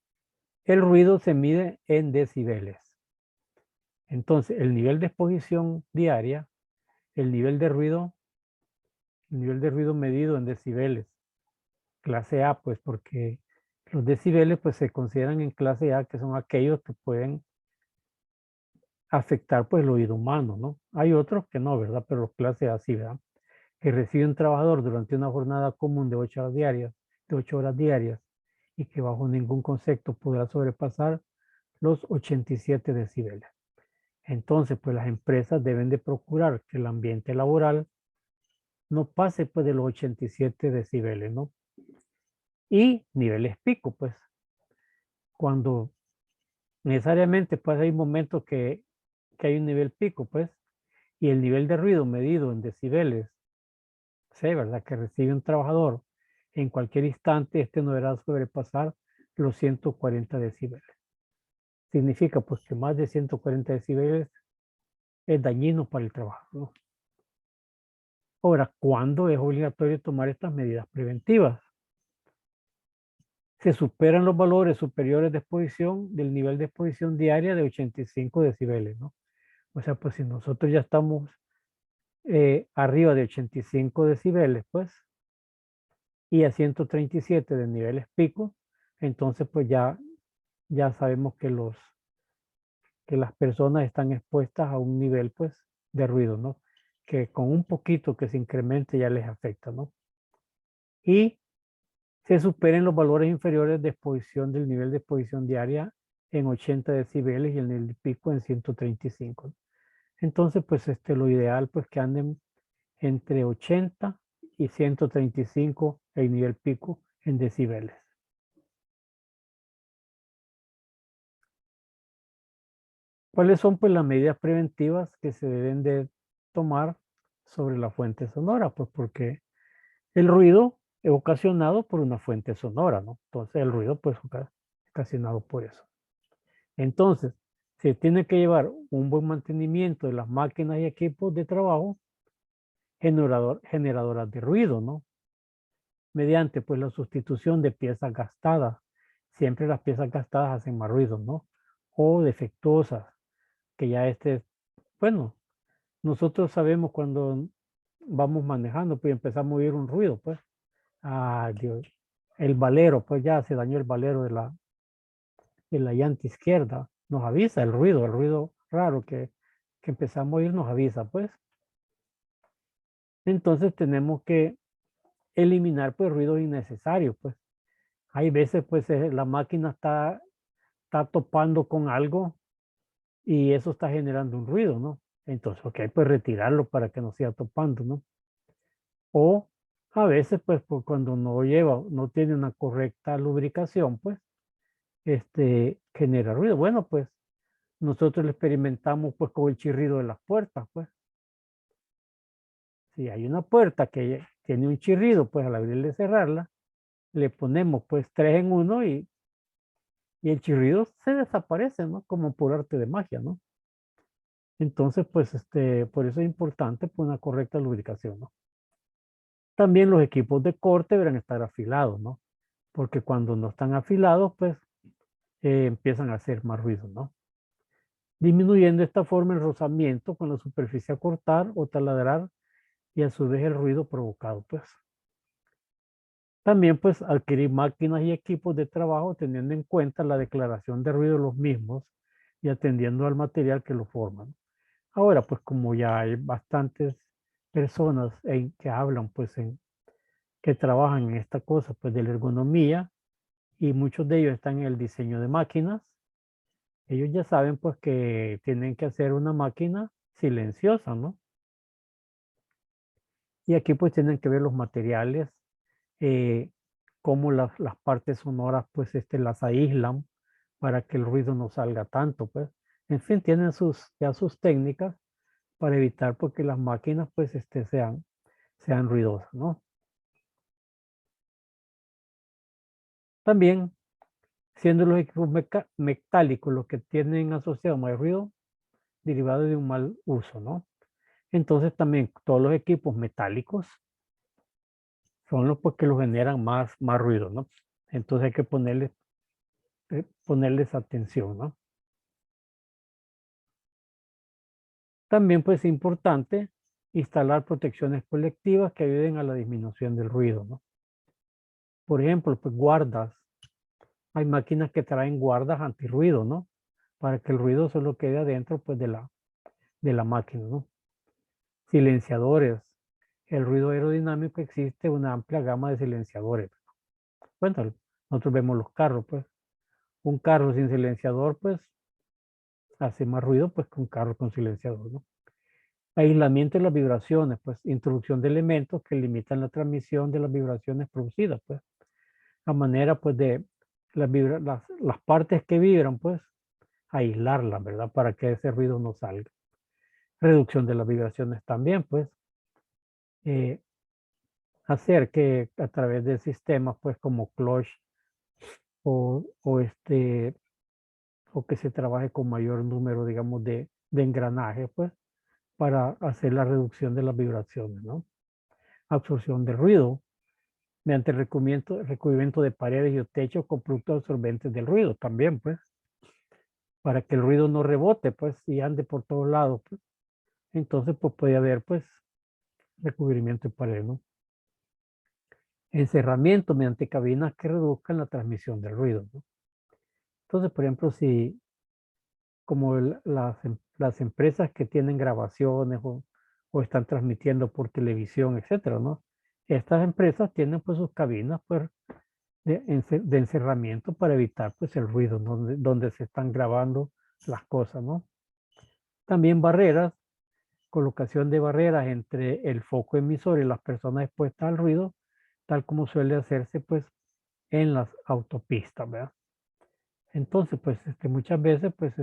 el ruido se mide en decibeles. Entonces, el nivel de exposición diaria, el nivel de ruido medido en decibeles, clase A, pues porque los decibeles pues se consideran en clase A, que son aquellos que pueden afectar pues el oído humano, ¿no? Hay otros que no, ¿verdad? Pero los clase A sí, ¿verdad? Que recibe un trabajador durante una jornada común de 8 horas diarias y que bajo ningún concepto podrá sobrepasar los 87 decibeles. Entonces, pues las empresas deben de procurar que el ambiente laboral no pase pues de los 87 decibeles, ¿no? Y niveles pico, pues, cuando necesariamente pues hay momentos que hay un nivel pico, pues, y el nivel de ruido medido en decibeles, sé, ¿verdad? Que recibe un trabajador en cualquier instante, no deberá sobrepasar los 140 decibeles. Significa pues que más de 140 decibeles es dañino para el trabajo, ¿no? Ahora, ¿cuándo es obligatorio tomar estas medidas preventivas? Se superan los valores superiores de exposición del nivel de exposición diaria de 85 decibeles, ¿no? O sea, pues si nosotros ya estamos arriba de 85 decibeles, pues, y a 137 de niveles pico, entonces pues ya sabemos que las personas están expuestas a un nivel pues de ruido, ¿no? Que con un poquito que se incremente ya les afecta, ¿no? Y se superen los valores inferiores de exposición del nivel de exposición diaria en 80 decibeles y el nivel pico en 135. Entonces, pues lo ideal pues que anden entre 80 y 135 el nivel pico en decibeles. ¿Cuáles son pues las medidas preventivas que se deben de tomar sobre la fuente sonora? Pues porque el ruido es ocasionado por una fuente sonora, ¿no? Entonces el ruido pues es ocasionado por eso. Entonces, se tiene que llevar un buen mantenimiento de las máquinas y equipos de trabajo generadoras de ruido, ¿no? Mediante pues la sustitución de piezas gastadas. Siempre las piezas gastadas hacen más ruido, ¿no? O defectuosas, que ya bueno, nosotros sabemos cuando vamos manejando, pues empezamos a oír un ruido, pues. Ah, Dios. El valero, pues ya se dañó el valero de la llanta izquierda. Nos avisa el ruido raro que empezamos a oír nos avisa, pues. Entonces tenemos que eliminar, pues, ruidos innecesarios, pues. Hay veces, pues, la máquina está topando con algo y eso está generando un ruido, ¿no? Entonces, ok, pues retirarlo para que no siga topando, ¿no? O a veces, pues, cuando no tiene una correcta lubricación, pues, genera ruido. Bueno, pues, nosotros lo experimentamos, pues, con el chirrido de las puertas, pues. Si hay una puerta que tiene un chirrido, pues, al abrirla y cerrarla, le ponemos, pues, 3 en 1 y el chirrido se desaparece, ¿no? Como por arte de magia, ¿no? Entonces, pues, por eso es importante, pues, una correcta lubricación, ¿no? También los equipos de corte deberán estar afilados, ¿no? Porque cuando no están afilados, pues, empiezan a hacer más ruido, ¿no? Disminuyendo de esta forma el rozamiento con la superficie a cortar o taladrar y a su vez el ruido provocado, pues. También, pues, adquirir máquinas y equipos de trabajo teniendo en cuenta la declaración de ruido de los mismos y atendiendo al material que lo forman. Ahora, pues, como ya hay bastantes personas que hablan, pues, que trabajan en esta cosa, pues, de la ergonomía, y muchos de ellos están en el diseño de máquinas, ellos ya saben, pues, que tienen que hacer una máquina silenciosa, ¿no? Y aquí, pues, tienen que ver los materiales, eh, cómo las partes sonoras, pues, las aíslan para que el ruido no salga tanto, pues. En fin, tienen ya sus técnicas para evitar porque las máquinas, pues, sean ruidosas, ¿no? También, siendo los equipos metálicos los que tienen asociado más ruido derivado de un mal uso, ¿no? Entonces también todos los equipos metálicos son los pues, que los generan más ruido, ¿no? Entonces hay que ponerles atención, ¿no? También pues es importante instalar protecciones colectivas que ayuden a la disminución del ruido, ¿no? Por ejemplo, pues guardas. Hay máquinas que traen guardas antirruido, ¿no? Para que el ruido solo quede adentro pues de la máquina, ¿no? Silenciadores. El ruido aerodinámico existe una amplia gama de silenciadores. Bueno, nosotros vemos los carros, pues. Un carro sin silenciador, pues, hace más ruido, pues, que un carro con silenciador, ¿no? Aislamiento de las vibraciones, pues, introducción de elementos que limitan la transmisión de las vibraciones producidas, pues. A manera, pues, de las partes que vibran, pues, aislarlas, ¿verdad? Para que ese ruido no salga. Reducción de las vibraciones también, pues. eh, Hacer que a través de sistemas, pues, como clutch o, o este o que se trabaje con mayor número, digamos, de engranajes, pues, para hacer la reducción de las vibraciones, ¿no? Absorción de ruido mediante el recubrimiento de paredes y techos con productos absorbentes del ruido también, pues, para que el ruido no rebote, pues, y ande por todos lados, pues. Entonces, pues, puede haber, pues, recubrimiento de paredes, ¿no? Encerramiento mediante cabinas que reduzcan la transmisión del ruido, ¿no? Entonces, por ejemplo, si como las empresas que tienen grabaciones o están transmitiendo por televisión, etcétera, ¿no? Estas empresas tienen pues sus cabinas pues, de encerramiento para evitar pues el ruido donde se están grabando las cosas, ¿no? También barreras colocación de barreras entre el foco emisor y las personas expuestas al ruido, tal como suele hacerse pues en las autopistas, ¿verdad? Entonces, pues muchas veces pues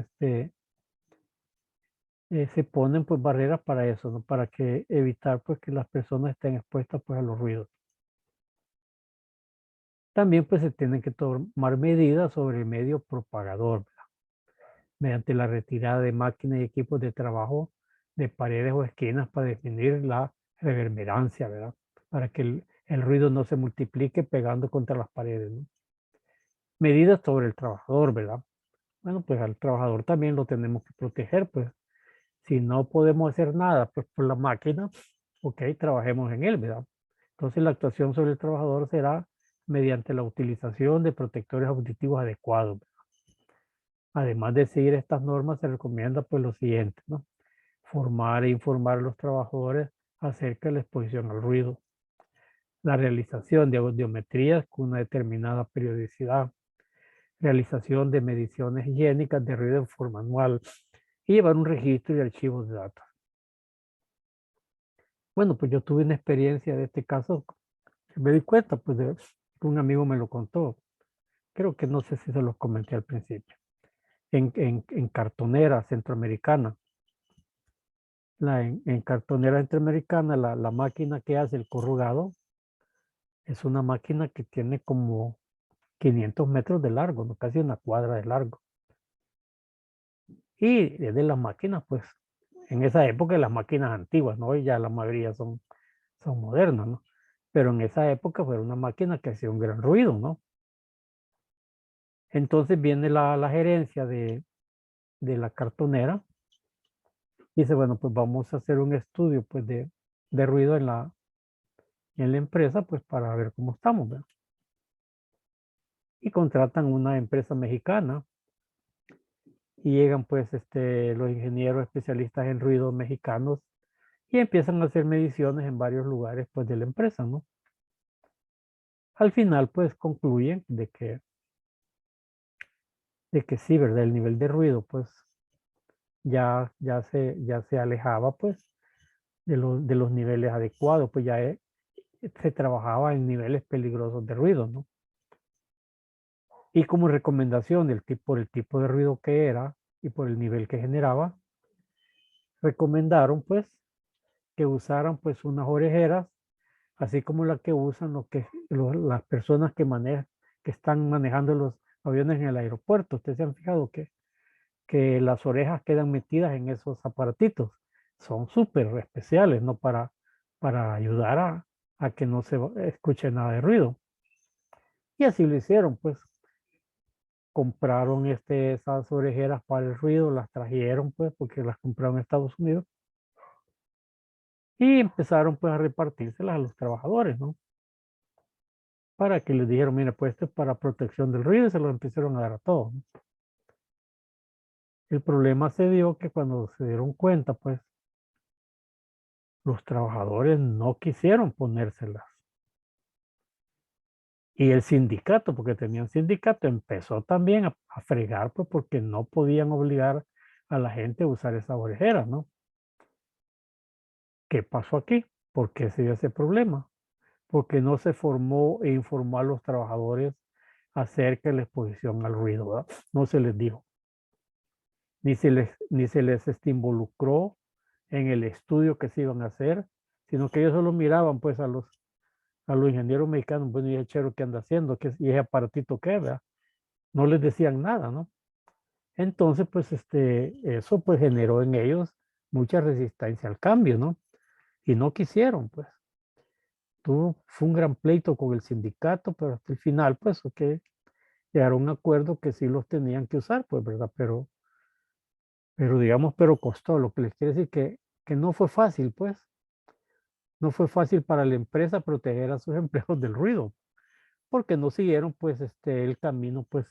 se ponen pues barreras para eso, ¿no? Para que evitar pues que las personas estén expuestas pues a los ruidos. También pues se tienen que tomar medidas sobre el medio propagador, ¿verdad? Mediante la retirada de máquinas y equipos de trabajo de paredes o esquinas para definir la reverberancia, ¿verdad? Para que el ruido no se multiplique pegando contra las paredes, ¿no? Medidas sobre el trabajador, ¿verdad? Bueno, pues al trabajador también lo tenemos que proteger, pues si no podemos hacer nada pues por la máquina, ok, trabajemos en él, ¿verdad? Entonces la actuación sobre el trabajador será mediante la utilización de protectores auditivos adecuados. Además de seguir estas normas, se recomienda pues lo siguiente, ¿no? Formar e informar a los trabajadores acerca de la exposición al ruido. La realización de audiometrías con una determinada periodicidad. Realización de mediciones higiénicas de ruido en forma anual. Y llevar un registro y archivos de datos. Bueno, pues yo tuve una experiencia de este caso. Me di cuenta, pues, de que un amigo me lo contó. Creo que no sé si se los comenté al principio. En cartonera centroamericana. En cartonera centroamericana, la máquina que hace el corrugado es una máquina que tiene como 500 metros de largo, ¿no? Casi una cuadra de largo. Y es de las máquinas, pues, en esa época las máquinas antiguas, ¿no? Hoy ya la mayoría son modernas, ¿no? Pero en esa época fue una máquina que hacía un gran ruido, ¿no? Entonces viene la gerencia de la cartonera y dice, bueno, pues vamos a hacer un estudio pues de ruido en la empresa pues para ver cómo estamos, ¿verdad? Y contratan una empresa mexicana y llegan pues los ingenieros especialistas en ruido mexicanos y empiezan a hacer mediciones en varios lugares pues de la empresa, ¿no? Al final pues concluyen de que sí, ¿verdad? El nivel de ruido pues ya se alejaba pues de los niveles adecuados, pues ya se trabajaba en niveles peligrosos de ruido, ¿no? Y como recomendación por el tipo de ruido que era y por el nivel que generaba, recomendaron pues que usaran pues unas orejeras, así como la que usan las personas que están manejando los aviones en el aeropuerto. Ustedes se han fijado que las orejas quedan metidas en esos aparatitos. Son súper especiales, ¿no? Para ayudar a que no se escuche nada de ruido. Y así lo hicieron, pues. Compraron esas orejeras para el ruido, las trajeron, pues, porque las compraron en Estados Unidos. Y empezaron, pues, a repartírselas a los trabajadores, ¿no? Para que les dijeron, mira, pues esto es para protección del ruido y se lo empezaron a dar a todos, ¿no? El problema se dio que cuando se dieron cuenta, pues, los trabajadores no quisieron ponérselas. Y el sindicato, porque tenían sindicato, empezó también a fregar, pues, porque no podían obligar a la gente a usar esas orejeras, ¿no? ¿Qué pasó aquí? ¿Por qué se dio ese problema? Porque no se formó e informó a los trabajadores acerca de la exposición al ruido, ¿verdad? No se les dijo. Ni se les involucró en el estudio que se iban a hacer, sino que ellos solo miraban, pues, a los ingenieros mexicanos, bueno, y el chero que anda haciendo, y ese aparatito que, ¿verdad? No les decían nada, ¿no? Entonces, pues, eso pues generó en ellos mucha resistencia al cambio, ¿no? Y no quisieron, pues. Fue un gran pleito con el sindicato, pero hasta el final, pues, ok, llegaron a un acuerdo que sí los tenían que usar, pues, ¿verdad? Pero digamos, pero costó, lo que les quiere decir que no fue fácil, pues. No fue fácil para la empresa proteger a sus empleados del ruido, porque no siguieron, pues, el camino, pues,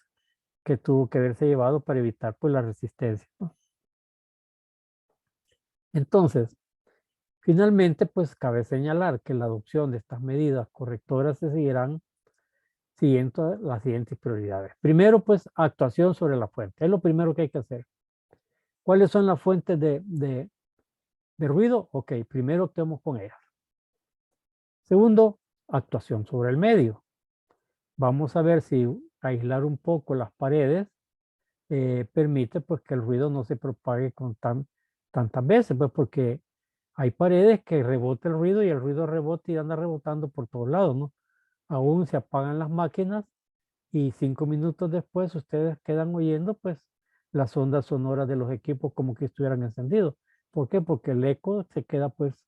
que tuvo que haberse llevado para evitar, pues, la resistencia, ¿no? Entonces, finalmente, pues, cabe señalar que la adopción de estas medidas correctoras se seguirán siguiendo las siguientes prioridades. Primero, pues, actuación sobre la fuente. Es lo primero que hay que hacer. ¿Cuáles son las fuentes de ruido, ok, primero actuemos con ellas. Segundo, actuación sobre el medio. Vamos a ver si aislar un poco las paredes permite pues que el ruido no se propague con tantas veces, pues porque hay paredes que rebota el ruido y el ruido rebota y anda rebotando por todos lados, ¿no? Aún se apagan las máquinas y 5 minutos después ustedes quedan oyendo pues las ondas sonoras de los equipos como que estuvieran encendidos. ¿Por qué? Porque el eco se queda pues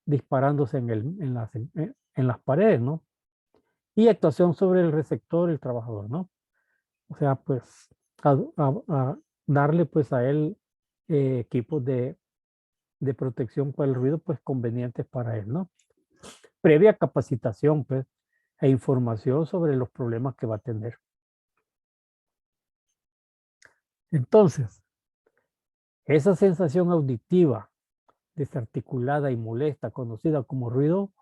disparándose en las paredes, ¿no? Y actuación sobre el receptor y el trabajador, ¿no? O sea, pues a darle pues a él equipos de protección para el ruido pues convenientes para él, ¿no? Previa capacitación pues e información sobre los problemas que va a tener. Entonces, esa sensación auditiva desarticulada y molesta, conocida como ruido,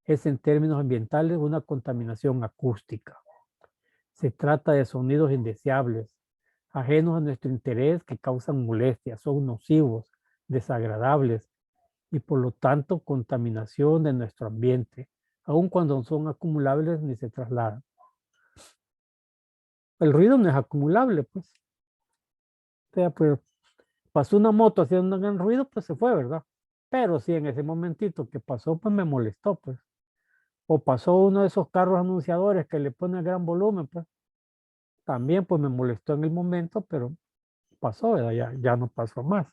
es en términos ambientales una contaminación acústica. Se trata de sonidos indeseables, ajenos a nuestro interés que causan molestias, son nocivos, desagradables y por lo tanto contaminación de nuestro ambiente, aun cuando son acumulables ni se trasladan. El ruido no es acumulable, pues. O sea, pues pasó una moto haciendo un gran ruido, pues se fue, ¿verdad? Pero sí, en ese momentito que pasó, pues me molestó, pues. O pasó uno de esos carros anunciadores que le pone gran volumen, pues también pues me molestó en el momento, pero pasó, ¿verdad? Ya no pasó más.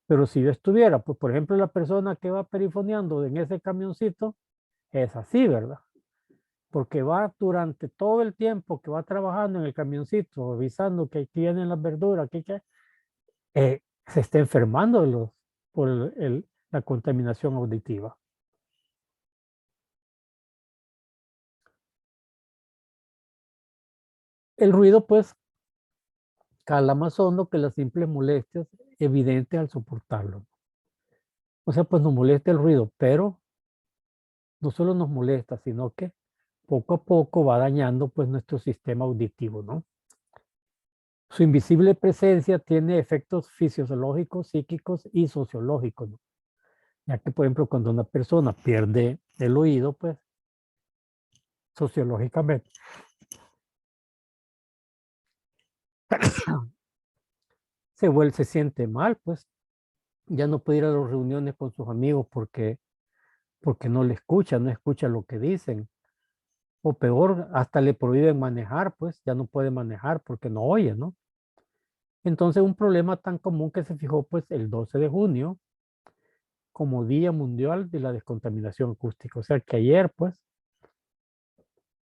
Pero si yo estuviera, pues por ejemplo, la persona que va perifoneando en ese camioncito, es así, ¿verdad? Porque va durante todo el tiempo que va trabajando en el camioncito, revisando que tienen las verduras, se está enfermando por la contaminación auditiva. El ruido, pues, cala más hondo que las simples molestias evidentes al soportarlo. O sea, pues nos molesta el ruido, pero no solo nos molesta, sino que poco a poco va dañando pues nuestro sistema auditivo, ¿no? Su invisible presencia tiene efectos fisiológicos, psíquicos y sociológicos, ¿no? Ya que, por ejemplo, cuando una persona pierde el oído, pues sociológicamente se siente mal, pues ya no puede ir a las reuniones con sus amigos porque no le escucha, no escucha lo que dicen. O peor, hasta le prohíben manejar, pues ya no puede manejar porque no oye, ¿no? Entonces, un problema tan común que se fijó, pues, el 12 de junio como Día Mundial de la Descontaminación Acústica. O sea que ayer, pues,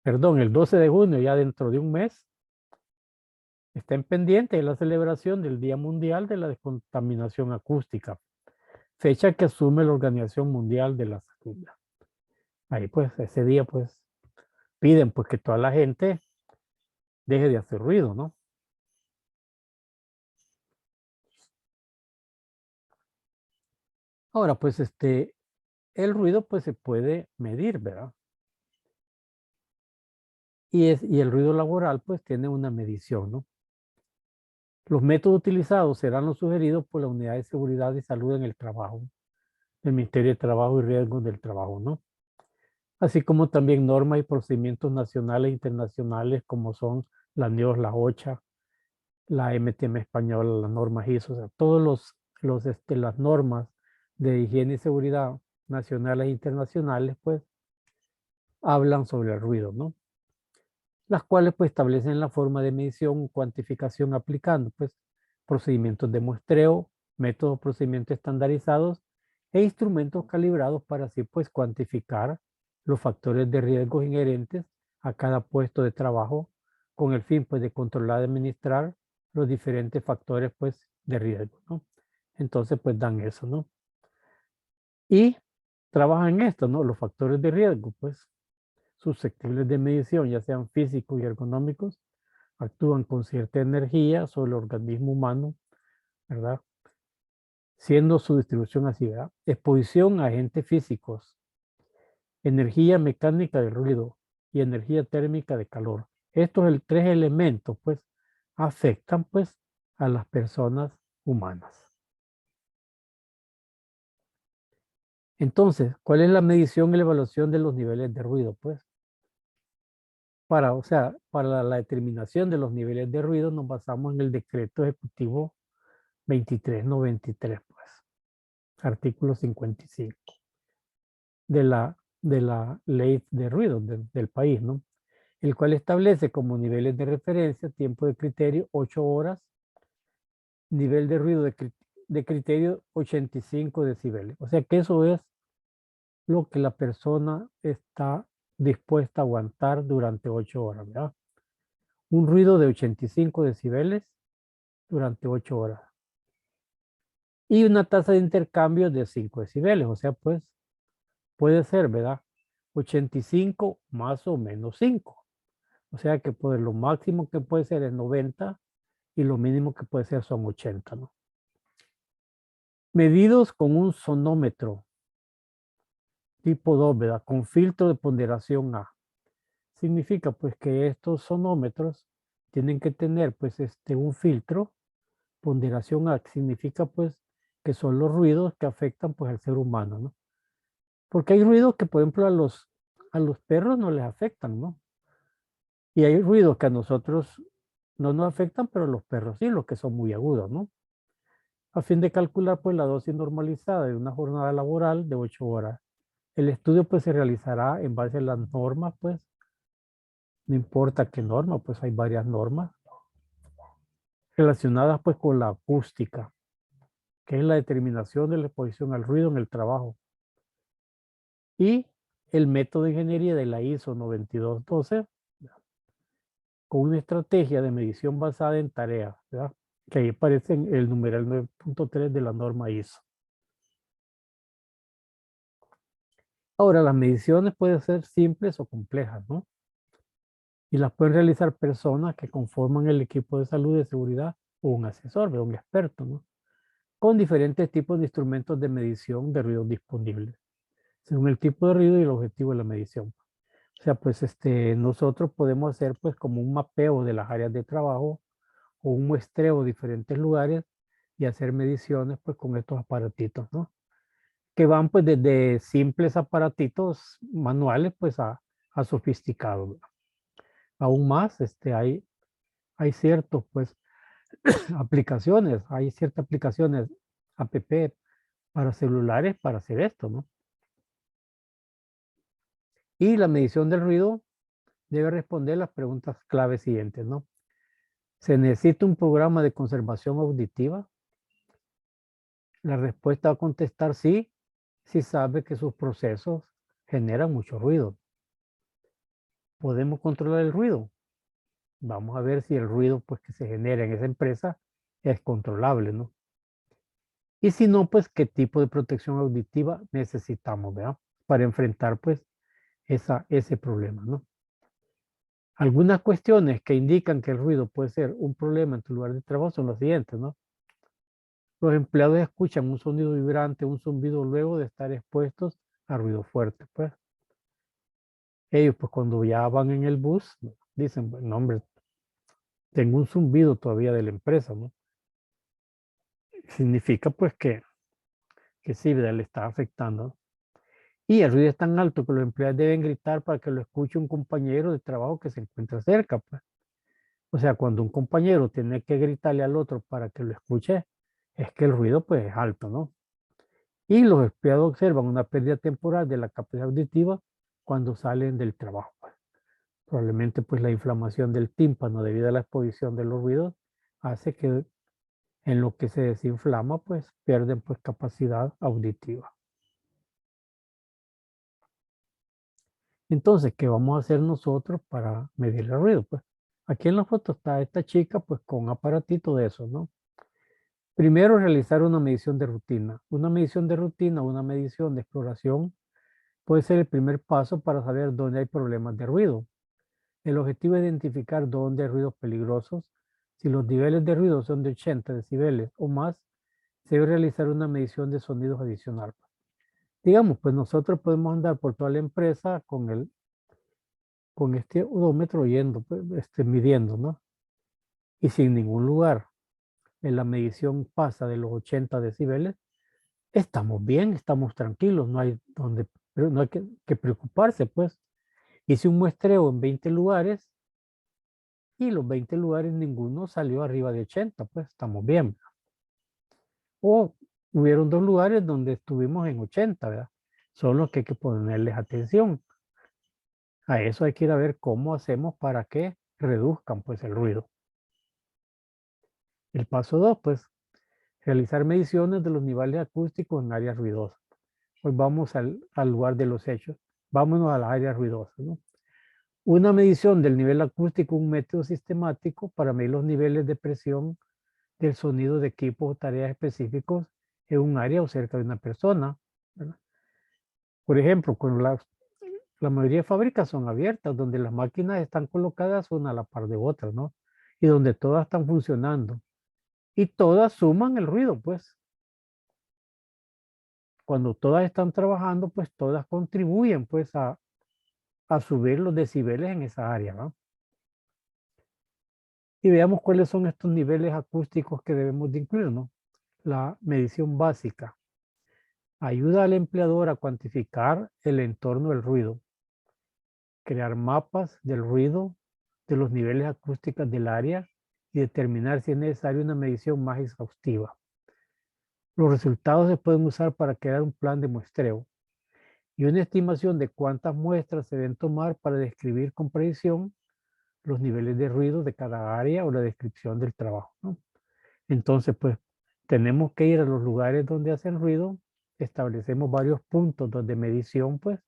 perdón, el 12 de junio, ya dentro de un mes, está en pendiente de la celebración del Día Mundial de la Descontaminación Acústica, fecha que asume la Organización Mundial de la Salud. Ahí, pues, ese día, pues, piden, pues, que toda la gente deje de hacer ruido, ¿no? Ahora, pues, el ruido, pues, se puede medir, ¿verdad? Y el ruido laboral, pues, tiene una medición, ¿no? Los métodos utilizados serán los sugeridos por la Unidad de Seguridad y Salud en el Trabajo, el Ministerio de Trabajo y Riesgos del Trabajo, ¿no? Así como también normas y procedimientos nacionales e internacionales como son la NIOS, la OCHA, la MTM española, las normas ISO, o sea, todos las normas de higiene y seguridad nacionales e internacionales, pues, hablan sobre el ruido, ¿no? Las cuales pues establecen la forma de medición o cuantificación aplicando pues procedimientos de muestreo, métodos, procedimientos estandarizados e instrumentos calibrados para así pues cuantificar los factores de riesgos inherentes a cada puesto de trabajo con el fin pues de controlar y administrar los diferentes factores pues de riesgo, ¿no? Entonces pues dan eso, ¿no? Y trabajan en esto, ¿no? Los factores de riesgo pues susceptibles de medición, ya sean físicos y ergonómicos, actúan con cierta energía sobre el organismo humano, ¿verdad? Siendo su distribución así, ¿verdad? Exposición a agentes físicos, energía mecánica de ruido y energía térmica de calor. Estos tres elementos, pues, afectan, pues, a las personas humanas. Entonces, ¿cuál es la medición y la evaluación de los niveles de ruido? Pues, o sea, para la determinación de los niveles de ruido nos basamos en el decreto ejecutivo 2393, pues, artículo 55 de la ley de ruido del país, ¿no? El cual establece como niveles de referencia, tiempo de criterio, 8 horas, nivel de ruido de criterio 85 decibeles. O sea que eso es lo que la persona está dispuesta a aguantar durante 8 horas, ¿verdad? Un ruido de 85 decibeles durante 8 horas. Y una tasa de intercambio de 5 decibeles, o sea, pues puede ser, ¿verdad? 85 más o menos 5. O sea que pues, lo máximo que puede ser es 90 y lo mínimo que puede ser son 80, ¿no? Medidos con un sonómetro tipo 2, ¿verdad? Con filtro de ponderación A. Significa pues que estos sonómetros tienen que tener pues un filtro, ponderación A, que significa pues que son los ruidos que afectan pues al ser humano, ¿no? Porque hay ruidos que por ejemplo a los perros no les afectan, ¿no? Y hay ruidos que a nosotros no nos afectan, pero a los perros sí, los que son muy agudos, ¿no? A fin de calcular pues la dosis normalizada de una jornada laboral de 8 horas. El estudio pues se realizará en base a las normas, pues no importa qué norma, pues hay varias normas relacionadas pues con la acústica, que es la determinación de la exposición al ruido en el trabajo. Y el método de ingeniería de la ISO 9212 con una estrategia de medición basada en tareas, ¿verdad? Que ahí aparece en el numeral 9.3 de la norma ISO. Ahora, las mediciones pueden ser simples o complejas, ¿no? Y las pueden realizar personas que conforman el equipo de salud y de seguridad o un asesor, un experto, ¿no? Con diferentes tipos de instrumentos de medición de ruido disponibles, según el tipo de ruido y el objetivo de la medición. O sea, pues nosotros podemos hacer pues como un mapeo de las áreas de trabajo o un muestreo de diferentes lugares y hacer mediciones pues con estos aparatitos, ¿no? Que van pues desde simples aparatitos manuales pues a sofisticados. Aún más, hay ciertos pues aplicaciones, hay ciertas aplicaciones app para celulares para hacer esto, ¿no? Y la medición del ruido debe responder las preguntas clave siguientes, ¿no? ¿Se necesita un programa de conservación auditiva? La respuesta va a contestar sí, si sabe que sus procesos generan mucho ruido. ¿Podemos controlar el ruido? Vamos a ver si el ruido pues, que se genera en esa empresa es controlable, ¿no? Y si no, pues qué tipo de protección auditiva necesitamos, ¿verdad? Para enfrentar pues ese problema, ¿no? Algunas cuestiones que indican que el ruido puede ser un problema en tu lugar de trabajo son las siguientes, ¿no? Los empleados escuchan un sonido vibrante, un zumbido luego de estar expuestos a ruido fuerte, pues. Ellos, pues cuando ya van en el bus, dicen, bueno, hombre, tengo un zumbido todavía de la empresa, ¿no? Significa, pues, que sí, ¿verdad? Le está afectando. Y el ruido es tan alto que los empleados deben gritar para que lo escuche un compañero de trabajo que se encuentra cerca, pues. O sea, cuando un compañero tiene que gritarle al otro para que lo escuche, es que el ruido, pues, es alto, ¿no? Y los empleados observan una pérdida temporal de la capacidad auditiva cuando salen del trabajo, pues. Probablemente pues la inflamación del tímpano debido a la exposición de los ruidos hace que en lo que se desinflama pues pierden pues capacidad auditiva. Entonces, ¿qué vamos a hacer nosotros para medir el ruido? Pues aquí en la foto está esta chica pues con un aparatito de eso, ¿no? Primero realizar una medición de rutina. Una medición de rutina, una medición de exploración puede ser el primer paso para saber dónde hay problemas de ruido. El objetivo es identificar dónde hay ruidos peligrosos. Si los niveles de ruido son de 80 decibeles o más, se debe realizar una medición de sonidos adicional. Digamos, pues nosotros podemos andar por toda la empresa con este odómetro yendo, pues, midiendo, ¿no? Y si en ningún lugar en la medición pasa de los 80 decibeles, estamos bien, estamos tranquilos, pero no hay que preocuparse, pues. Hice un muestreo en 20 lugares y los 20 lugares ninguno salió arriba de 80, pues estamos bien. O hubieron 2 lugares donde estuvimos en 80, ¿verdad? Son los que hay que ponerles atención. A eso hay que ir a ver cómo hacemos para que reduzcan pues el ruido. El paso 2, pues, realizar mediciones de los niveles acústicos en áreas ruidosas. Pues vamos al lugar de los hechos. Vámonos a las áreas ruidosas, ¿no? Una medición del nivel acústico, un método sistemático para medir los niveles de presión del sonido de equipos o tareas específicos en un área o cerca de una persona, ¿verdad? Por ejemplo, con la mayoría de fábricas son abiertas, donde las máquinas están colocadas una a la par de otras, ¿no? Y donde todas están funcionando. Y todas suman el ruido, pues. Cuando todas están trabajando, pues todas contribuyen, pues, a subir los decibeles en esa área, ¿no? Y veamos cuáles son estos niveles acústicos que debemos de incluir, ¿no? La medición básica ayuda al empleador a cuantificar el entorno del ruido, crear mapas del ruido, de los niveles acústicos del área y determinar si es necesaria una medición más exhaustiva. Los resultados se pueden usar para crear un plan de muestreo y una estimación de cuántas muestras se deben tomar para describir con precisión los niveles de ruido de cada área o la descripción del trabajo, ¿no? Entonces, pues, tenemos que ir a los lugares donde hacen ruido, establecemos varios puntos de medición, pues,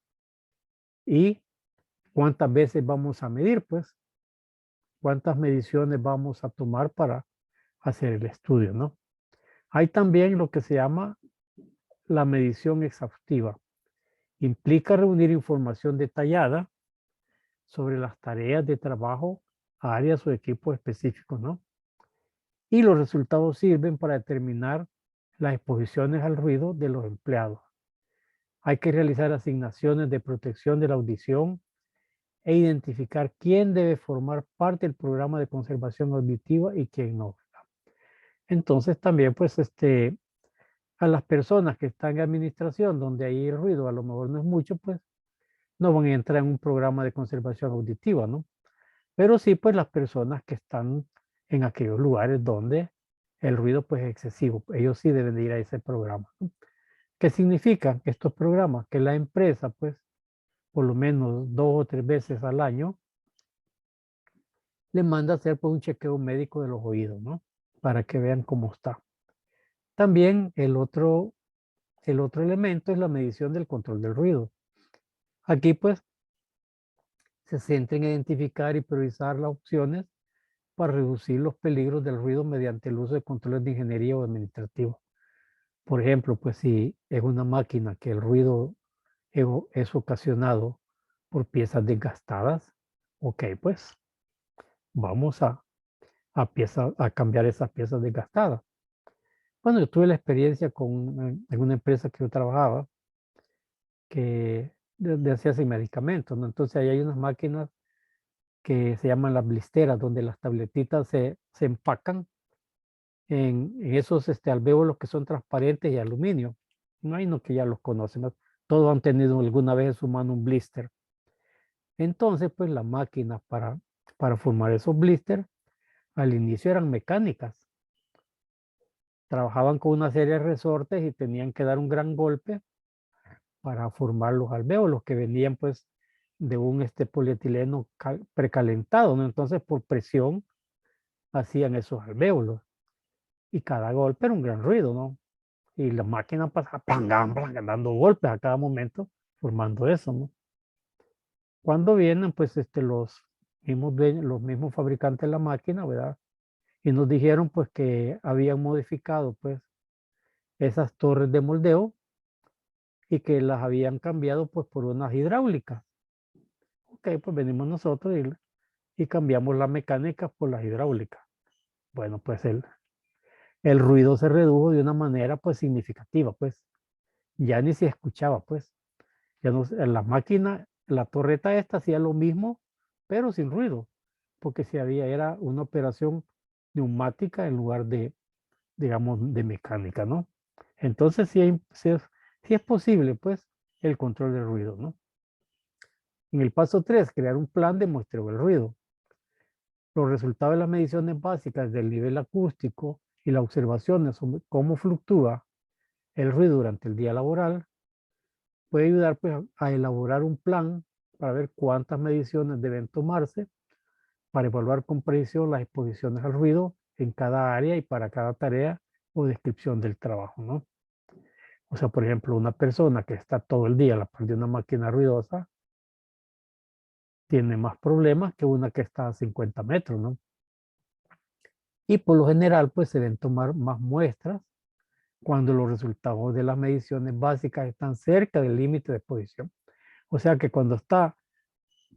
y cuántas veces vamos a medir, pues, cuántas mediciones vamos a tomar para hacer el estudio, ¿no? Hay también lo que se llama la medición exhaustiva. Implica reunir información detallada sobre las tareas de trabajo, áreas o equipos específicos, ¿no? Y los resultados sirven para determinar las exposiciones al ruido de los empleados. Hay que realizar asignaciones de protección de la audición e identificar quién debe formar parte del programa de conservación auditiva y quién no. Entonces también pues a las personas que están en administración donde hay ruido a lo mejor no es mucho, pues no van a entrar en un programa de conservación auditiva, ¿no? Pero sí pues las personas que están en aquellos lugares donde el ruido pues es excesivo, ellos sí deben de ir a ese programa, ¿no? ¿Qué significa estos programas? Que la empresa pues por lo menos 2 o 3 veces al año le manda a hacer pues un chequeo médico de los oídos, ¿no? Para que vean cómo está. También el otro elemento es la medición del control del ruido. Aquí pues se centra en identificar y priorizar las opciones para reducir los peligros del ruido mediante el uso de controles de ingeniería o administrativo. Por ejemplo, pues si es una máquina que el ruido es ocasionado por piezas desgastadas, ok, pues vamos a cambiar esas piezas desgastadas. Bueno, yo tuve la experiencia en una empresa que yo trabajaba que hacía sin medicamentos, ¿no? Entonces ahí hay unas máquinas que se llaman las blisteras, donde las tabletitas se empacan en esos alvéolos que son transparentes y aluminio. No hay no que ya los conocen, ¿no? Todos han tenido alguna vez en su mano un blister. Entonces, pues las máquinas para formar esos blisters al inicio eran mecánicas. Trabajaban con una serie de resortes y tenían que dar un gran golpe para formar los alvéolos que venían pues de un polietileno precalentado, ¿no? Entonces por presión hacían esos alvéolos y cada golpe era un gran ruido, ¿no? Y la máquina pasaba plangam, plangam, dando golpes a cada momento formando eso, ¿no? Cuando vienen pues los mismos fabricantes de la máquina, ¿verdad? Y nos dijeron pues que habían modificado pues esas torres de moldeo y que las habían cambiado pues por unas hidráulicas. Ok, pues venimos nosotros y cambiamos la mecánica por las hidráulicas. Bueno, pues el ruido se redujo de una manera pues significativa, pues ya ni se escuchaba, pues ya no, la máquina, la torreta esta hacía lo mismo, pero sin ruido, porque si era una operación neumática en lugar de, digamos, de mecánica, ¿no? Entonces, sí es posible, pues, el control del ruido, ¿no? En el paso 3, crear un plan de muestreo del ruido. Los resultados de las mediciones básicas del nivel acústico y las observaciones sobre cómo fluctúa el ruido durante el día laboral puede ayudar, pues, a elaborar un plan para ver cuántas mediciones deben tomarse para evaluar con precisión las exposiciones al ruido en cada área y para cada tarea o descripción del trabajo, ¿no? O sea, por ejemplo, una persona que está todo el día a la par de una máquina ruidosa tiene más problemas que una que está a 50 metros, ¿no? Y por lo general, pues se deben tomar más muestras cuando los resultados de las mediciones básicas están cerca del límite de exposición. O sea que cuando está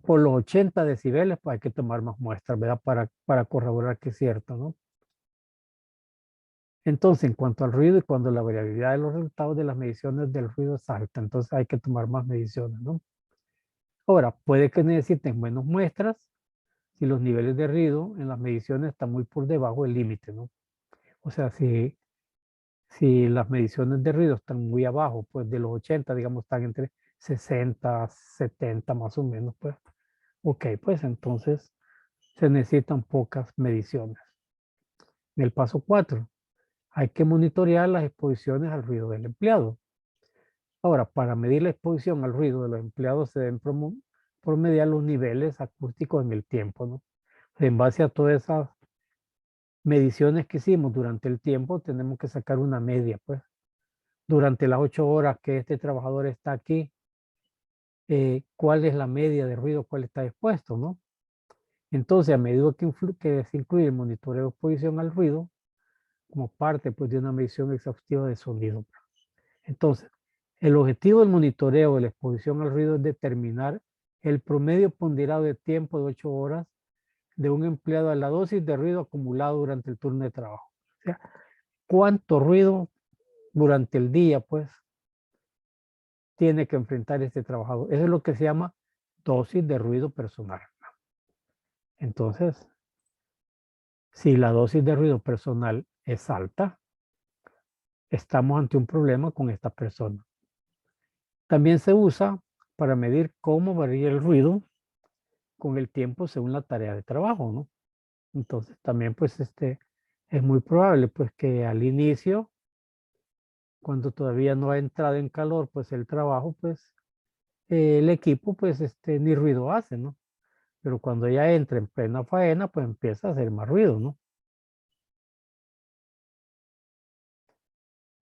por los 80 decibeles, pues hay que tomar más muestras, ¿verdad? Para corroborar que es cierto, ¿no? Entonces, en cuanto al ruido y cuando la variabilidad de los resultados de las mediciones del ruido es alta, entonces hay que tomar más mediciones, ¿no? Ahora, puede que necesiten menos muestras si los niveles de ruido en las mediciones están muy por debajo del límite, ¿no? O sea, si las mediciones de ruido están muy abajo, pues de los 80, digamos, están entre 60, 70 más o menos, pues, ok, pues entonces se necesitan pocas mediciones. En el paso 4, hay que monitorear las exposiciones al ruido del empleado. Ahora, para medir la exposición al ruido de los empleados se deben promediar los niveles acústicos en el tiempo, ¿no? En base a todas esas mediciones que hicimos durante el tiempo, tenemos que sacar una media, pues. Durante las 8 horas que este trabajador está aquí, ¿cuál es la media de ruido, cuál está expuesto, ¿no? Entonces, a medida que se incluye el monitoreo de exposición al ruido, como parte, pues, de una medición exhaustiva de sonido. Entonces, el objetivo del monitoreo de la exposición al ruido es determinar el promedio ponderado de tiempo de 8 horas de un empleado a la dosis de ruido acumulado durante el turno de trabajo. O sea, cuánto ruido durante el día, pues, tiene que enfrentar este trabajador. Eso es lo que se llama dosis de ruido personal. Entonces, si la dosis de ruido personal es alta, estamos ante un problema con esta persona. También se usa para medir cómo varía el ruido con el tiempo según la tarea de trabajo, ¿no? Entonces también pues es muy probable pues que al inicio, cuando todavía no ha entrado en calor pues el trabajo, pues el equipo pues ni ruido hace, ¿no? Pero cuando ya entra en plena faena pues empieza a hacer más ruido, ¿no?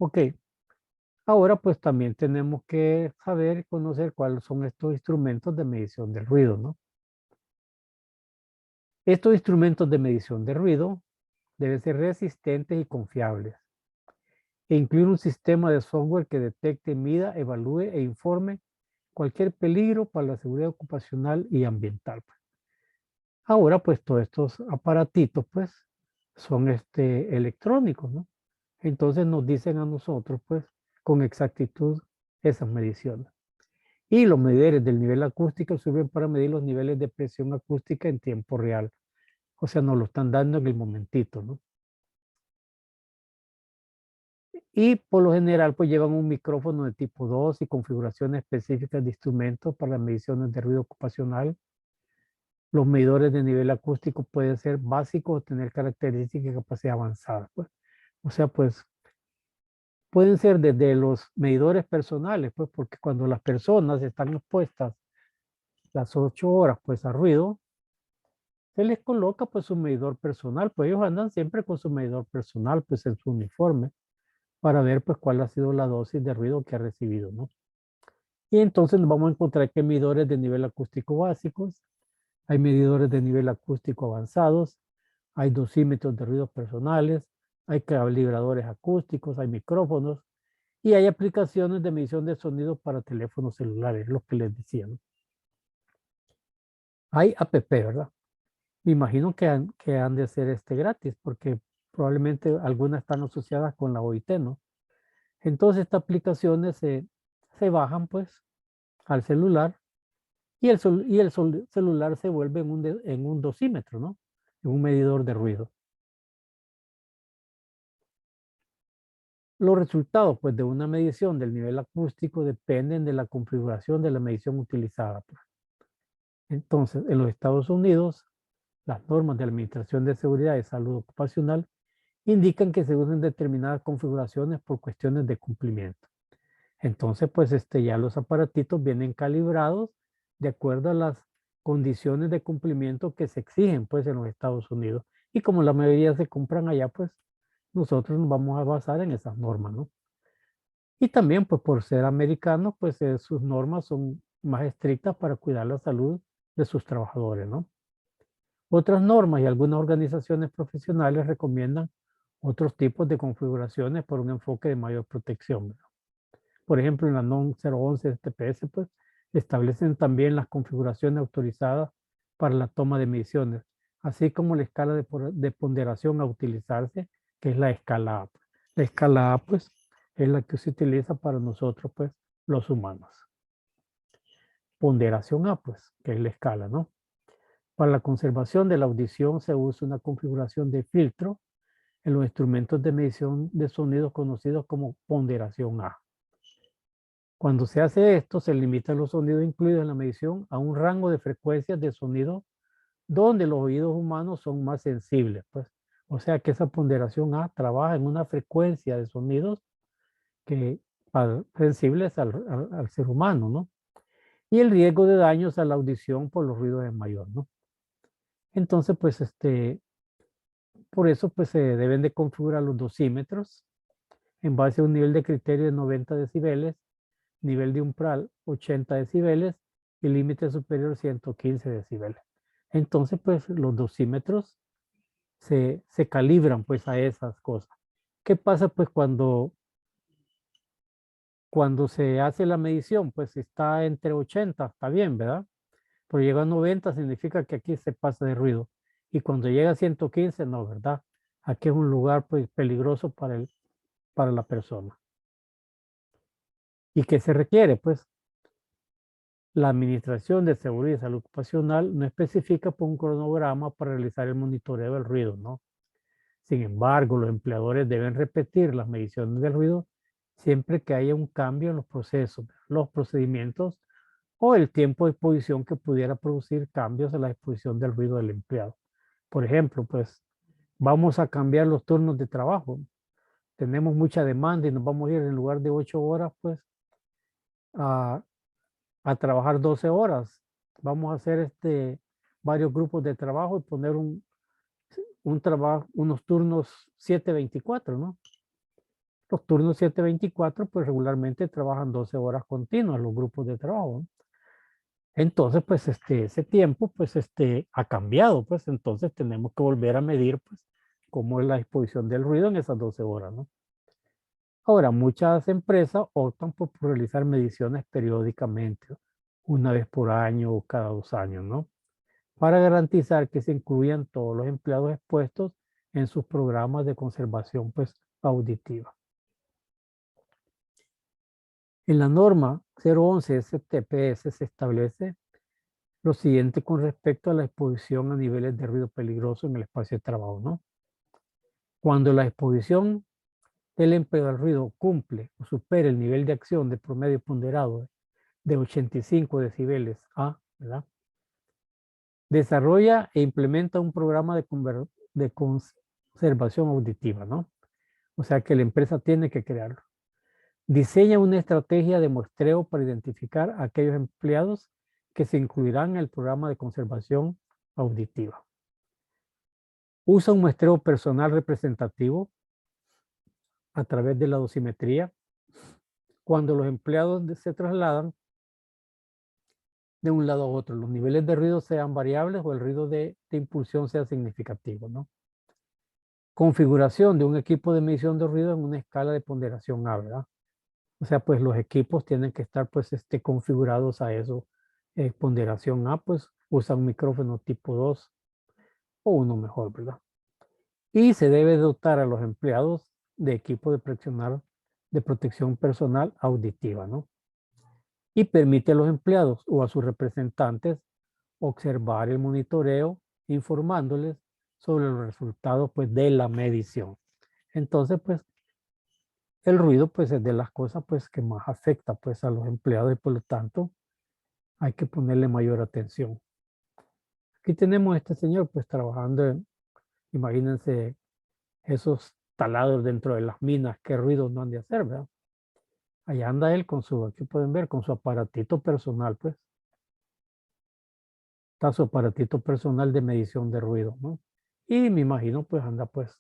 Ok, ahora pues también tenemos que saber y conocer cuáles son estos instrumentos de medición del ruido, ¿no? Estos instrumentos de medición de ruido deben ser resistentes y confiables e incluir un sistema de software que detecte, mida, evalúe e informe cualquier peligro para la seguridad ocupacional y ambiental. Ahora, pues todos estos aparatitos, pues, son electrónicos, ¿no? Entonces nos dicen a nosotros, pues, con exactitud esas mediciones. Y los medidores del nivel acústico sirven para medir los niveles de presión acústica en tiempo real. O sea, nos lo están dando en el momentito, ¿no? Y por lo general, pues llevan un micrófono de tipo 2 y configuraciones específicas de instrumentos para las mediciones de ruido ocupacional. Los medidores de nivel acústico pueden ser básicos o tener características y capacidad avanzada, pues. O sea, pues pueden ser desde los medidores personales, pues porque cuando las personas están expuestas las 8 horas, pues a ruido, se les coloca pues su medidor personal, pues ellos andan siempre con su medidor personal, pues en su uniforme, para ver pues cuál ha sido la dosis de ruido que ha recibido, ¿no? Y entonces nos vamos a encontrar que hay medidores de nivel acústico básicos, hay medidores de nivel acústico avanzados, hay dosímetros de ruidos personales, hay calibradores acústicos, hay micrófonos y hay aplicaciones de medición de sonido para teléfonos celulares, lo que les decía, ¿no? Hay app, ¿verdad? Me imagino que han de ser gratis porque probablemente algunas están asociadas con la OIT, ¿no? Entonces estas aplicaciones se bajan pues al celular y el celular se vuelve en un dosímetro, ¿no? En un medidor de ruido. Los resultados pues, de una medición del nivel acústico dependen de la configuración de la medición utilizada, pues. Entonces, en los Estados Unidos, las normas de la Administración de Seguridad y Salud Ocupacional indican que se usan determinadas configuraciones por cuestiones de cumplimiento. Entonces, pues ya los aparatitos vienen calibrados de acuerdo a las condiciones de cumplimiento que se exigen pues en los Estados Unidos. Y como la mayoría se compran allá, pues nosotros nos vamos a basar en esas normas, ¿no? Y también, pues por ser americanos, pues sus normas son más estrictas para cuidar la salud de sus trabajadores, ¿no? Otras normas y algunas organizaciones profesionales recomiendan otros tipos de configuraciones por un enfoque de mayor protección, ¿verdad? Por ejemplo, en la NOM 011 TPS, pues establecen también las configuraciones autorizadas para la toma de mediciones, así como la escala de ponderación a utilizarse, que es la escala A. La escala A, pues, es la que se utiliza para nosotros, pues, los humanos. Ponderación A, pues, que es la escala, ¿no? Para la conservación de la audición se usa una configuración de filtro en los instrumentos de medición de sonidos conocidos como ponderación A. Cuando se hace esto, se limitan los sonidos incluidos en la medición a un rango de frecuencias de sonido donde los oídos humanos son más sensibles, pues. O sea que esa ponderación A trabaja en una frecuencia de sonidos que sensibles al ser humano, ¿no? Y el riesgo de daños a la audición por los ruidos es mayor, ¿no? Entonces, pues, por eso, pues, se deben de configurar los dosímetros en base a un nivel de criterio de 90 decibeles, nivel de umbral 80 decibeles y límite superior 115 decibeles. Entonces, pues, los dosímetros se calibran, pues, a esas cosas. ¿Qué pasa, pues, cuando se hace la medición? Pues, está entre 80, está bien, ¿verdad? Pero llega a 90 significa que aquí se pasa de ruido. Y cuando llega a 115, no, ¿verdad? Aquí es un lugar pues peligroso para la persona. ¿Y qué se requiere? Pues la Administración de Seguridad y Salud Ocupacional no especifica por un cronograma para realizar el monitoreo del ruido, ¿no? Sin embargo, los empleadores deben repetir las mediciones del ruido siempre que haya un cambio en los procesos, los procedimientos o el tiempo de exposición que pudiera producir cambios en la exposición del ruido del empleado. Por ejemplo, pues vamos a cambiar los turnos de trabajo. Tenemos mucha demanda y nos vamos a ir en lugar de 8 horas, pues a, a trabajar 12 horas. Vamos a hacer varios grupos de trabajo y poner un trabajo, unos turnos 7/24, ¿no? Los turnos 7/24, pues regularmente trabajan 12 horas continuas los grupos de trabajo, ¿no? Entonces, pues ese tiempo, pues ha cambiado, pues entonces tenemos que volver a medir, pues, cómo es la exposición del ruido en esas 12 horas, ¿no? Ahora, muchas empresas optan por realizar mediciones periódicamente, una vez por año o cada 2 años, ¿no? Para garantizar que se incluyan todos los empleados expuestos en sus programas de conservación, pues, auditiva. En la norma 011 STPS se establece lo siguiente con respecto a la exposición a niveles de ruido peligroso en el espacio de trabajo, ¿no? Cuando la exposición del empleo al ruido cumple o supera el nivel de acción de promedio ponderado de 85 decibeles A, ¿verdad? Desarrolla e implementa un programa de conservación auditiva, ¿no? O sea que la empresa tiene que crearlo. Diseña una estrategia de muestreo para identificar a aquellos empleados que se incluirán en el programa de conservación auditiva. Usa un muestreo personal representativo a través de la dosimetría cuando los empleados se trasladan de un lado a otro. Los niveles de ruido sean variables o el ruido de impulsión sea significativo, ¿no? Configuración de un equipo de medición de ruido en una escala de ponderación A, ¿verdad? O sea, pues los equipos tienen que estar pues configurados a eso. Ponderación A, pues usa un micrófono tipo 2 o uno mejor, ¿verdad? Y se debe dotar a los empleados de equipo de protección personal auditiva, ¿no? Y permite a los empleados o a sus representantes observar el monitoreo, informándoles sobre los resultados pues, de la medición. Entonces, pues, el ruido pues es de las cosas pues que más afecta pues a los empleados y por lo tanto hay que ponerle mayor atención. Aquí tenemos a este señor pues trabajando imagínense esos taladros dentro de las minas, qué ruido no han de hacer, ¿verdad? Allá anda él con su, aquí pueden ver, con su aparatito personal, pues. Está su aparatito personal de medición de ruido, ¿no? Y me imagino, pues anda, pues,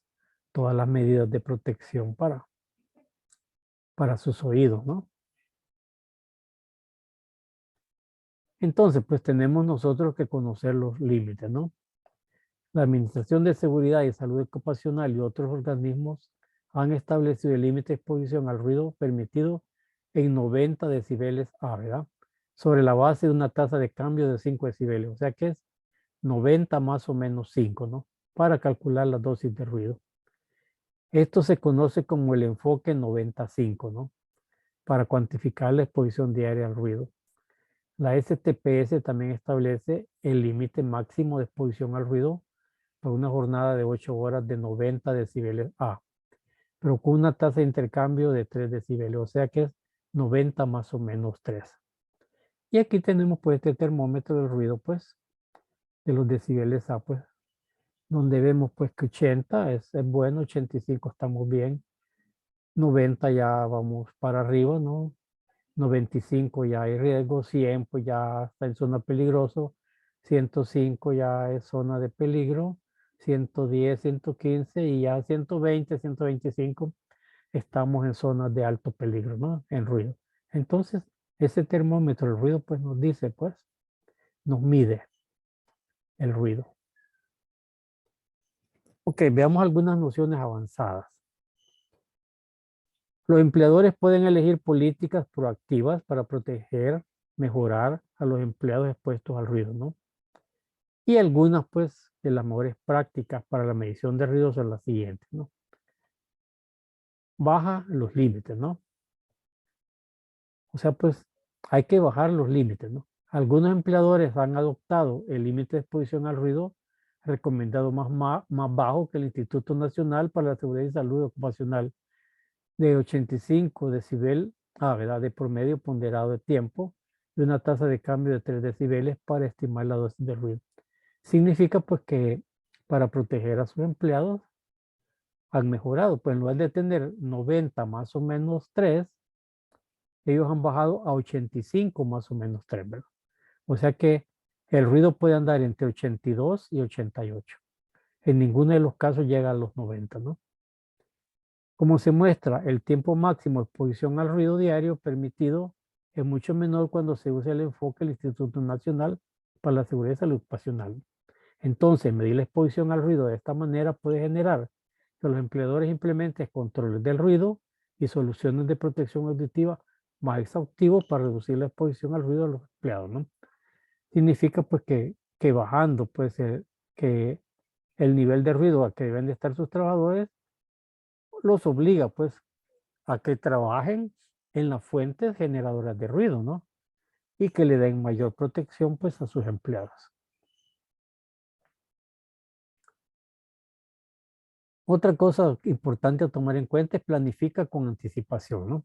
todas las medidas de protección para sus oídos, ¿no? Entonces, pues tenemos nosotros que conocer los límites, ¿no? La Administración de Seguridad y Salud Ocupacional y otros organismos han establecido el límite de exposición al ruido permitido en 90 decibeles A, ¿verdad? Sobre la base de una tasa de cambio de 5 decibeles, o sea que es 90 más o menos 5, ¿no? Para calcular la dosis de ruido. Esto se conoce como el enfoque 95, ¿no? Para cuantificar la exposición diaria al ruido. La STPS también establece el límite máximo de exposición al ruido por una jornada de 8 horas de 90 decibeles A, pero con una tasa de intercambio de 3 decibeles, o sea que es 90 más o menos 3. Y aquí tenemos pues este termómetro del ruido, pues, de los decibeles A, pues, donde vemos pues que 80 es bueno, 85 estamos bien, 90 ya vamos para arriba, ¿no? 95 ya hay riesgo, 100 pues ya está en zona peligroso, 105 ya es zona de peligro, 110, 115 y ya 120, 125 estamos en zonas de alto peligro, ¿no? En ruido. Entonces, ese termómetro, el ruido, pues nos dice, pues, nos mide el ruido. Ok, veamos algunas nociones avanzadas. Los empleadores pueden elegir políticas proactivas para proteger, mejorar a los empleados expuestos al ruido, ¿no? Y algunas, pues, de las mejores prácticas para la medición de ruido son las siguientes, ¿no? Baja los límites, ¿no? O sea, pues, hay que bajar los límites, ¿no? Algunos empleadores han adoptado el límite de exposición al ruido recomendado más bajo que el Instituto Nacional para la Seguridad y Salud Ocupacional de 85 decibel ¿verdad? De promedio ponderado de tiempo y una tasa de cambio de 3 decibeles para estimar la dosis de ruido. Significa pues que para proteger a sus empleados han mejorado, pues en lugar de tener 90 más o menos 3, ellos han bajado a 85 más o menos 3, ¿verdad? O sea que el ruido puede andar entre 82 y 88. En ninguno de los casos llega a los 90, ¿no? Como se muestra, el tiempo máximo de exposición al ruido diario permitido es mucho menor cuando se usa el enfoque del Instituto Nacional para la Seguridad y Salud Ocupacional. Entonces, medir la exposición al ruido de esta manera puede generar que los empleadores implementen controles del ruido y soluciones de protección auditiva más exhaustivos para reducir la exposición al ruido de los empleados, ¿no? Significa pues que bajando pues que el nivel de ruido a que deben de estar sus trabajadores los obliga pues a que trabajen en las fuentes generadoras de ruido, ¿no? Y que le den mayor protección pues a sus empleados. Otra cosa importante a tomar en cuenta es planifica con anticipación, ¿no?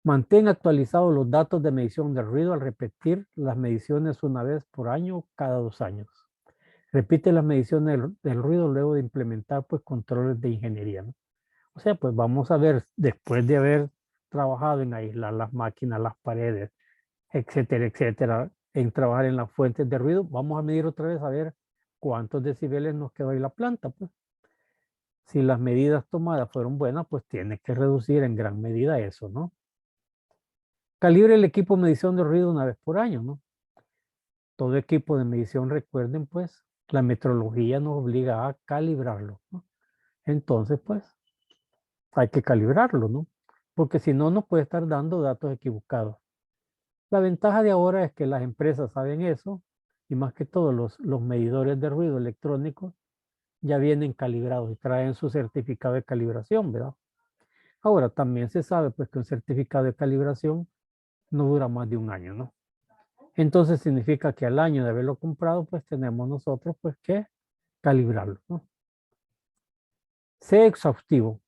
Mantén actualizados los datos de medición de ruido al repetir las mediciones una vez por año cada 2 años. Repite las mediciones del ruido luego de implementar pues controles de ingeniería, ¿no? O sea, pues vamos a ver, después de haber trabajado en aislar las máquinas, las paredes, etcétera, etcétera, en trabajar en las fuentes de ruido, vamos a medir otra vez a ver cuántos decibeles nos quedó ahí la planta, pues. Si las medidas tomadas fueron buenas, pues tiene que reducir en gran medida eso, ¿no? Calibre el equipo de medición de ruido una vez por año, ¿no? Todo equipo de medición, recuerden, pues, la metrología nos obliga a calibrarlo, ¿no? Entonces, pues, hay que calibrarlo, ¿no? Porque si no, nos puede estar dando datos equivocados. La ventaja de ahora es que las empresas saben eso y más que todo los medidores de ruido electrónicos ya vienen calibrados y traen su certificado de calibración, ¿verdad? Ahora también se sabe pues que un certificado de calibración no dura más de un año, ¿no? Entonces significa que al año de haberlo comprado pues tenemos nosotros pues que calibrarlo, ¿no? Sé exhaustivo.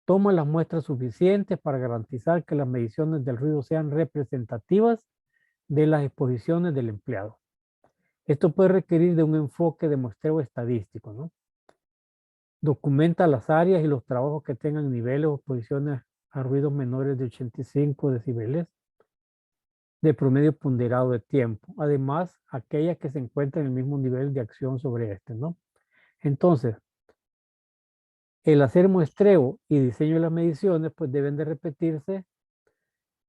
toma las muestras suficientes para garantizar que las mediciones del ruido sean representativas de las exposiciones del empleado. Esto puede requerir de un enfoque de muestreo estadístico, ¿no? Documenta las áreas y los trabajos que tengan niveles o exposiciones a ruidos menores de 85 decibeles de promedio ponderado de tiempo. Además, aquellas que se encuentran en el mismo nivel de acción sobre este, ¿no? Entonces, el hacer muestreo y diseño de las mediciones, pues deben de repetirse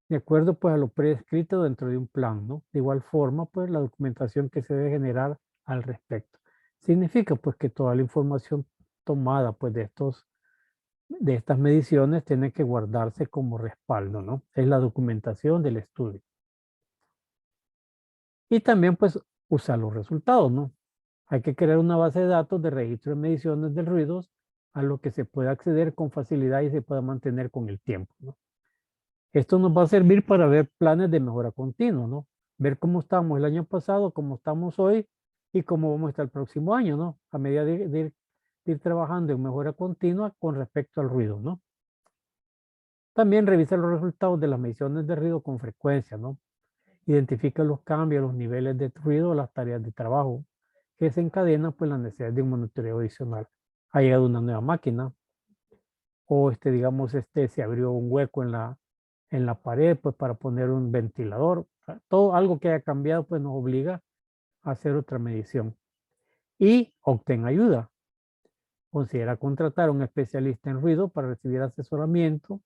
de acuerdo pues a lo prescrito dentro de un plan, ¿no? De igual forma, pues la documentación que se debe generar al respecto. Significa pues que toda la información tomada pues de estas mediciones tiene que guardarse como respaldo, ¿no? Es la documentación del estudio. Y también pues usar los resultados, ¿no? Hay que crear una base de datos de registro de mediciones del ruido a lo que se pueda acceder con facilidad y se pueda mantener con el tiempo, ¿no? Esto nos va a servir para ver planes de mejora continua, ¿no? Ver cómo estamos el año pasado, cómo estamos hoy y cómo vamos a estar el próximo año, ¿no? A medida de ir trabajando en mejora continua con respecto al ruido, ¿no? También revisa los resultados de las mediciones de ruido con frecuencia, ¿no? Identifica los cambios, los niveles de ruido, las tareas de trabajo que desencadenan pues la necesidad de un monitoreo adicional. Ha llegado una nueva máquina o digamos, se abrió un hueco en la pared pues para poner un ventilador. O sea, todo algo que haya cambiado pues nos obliga a hacer otra medición. Y obtén ayuda. Considera contratar a un especialista en ruido para recibir asesoramiento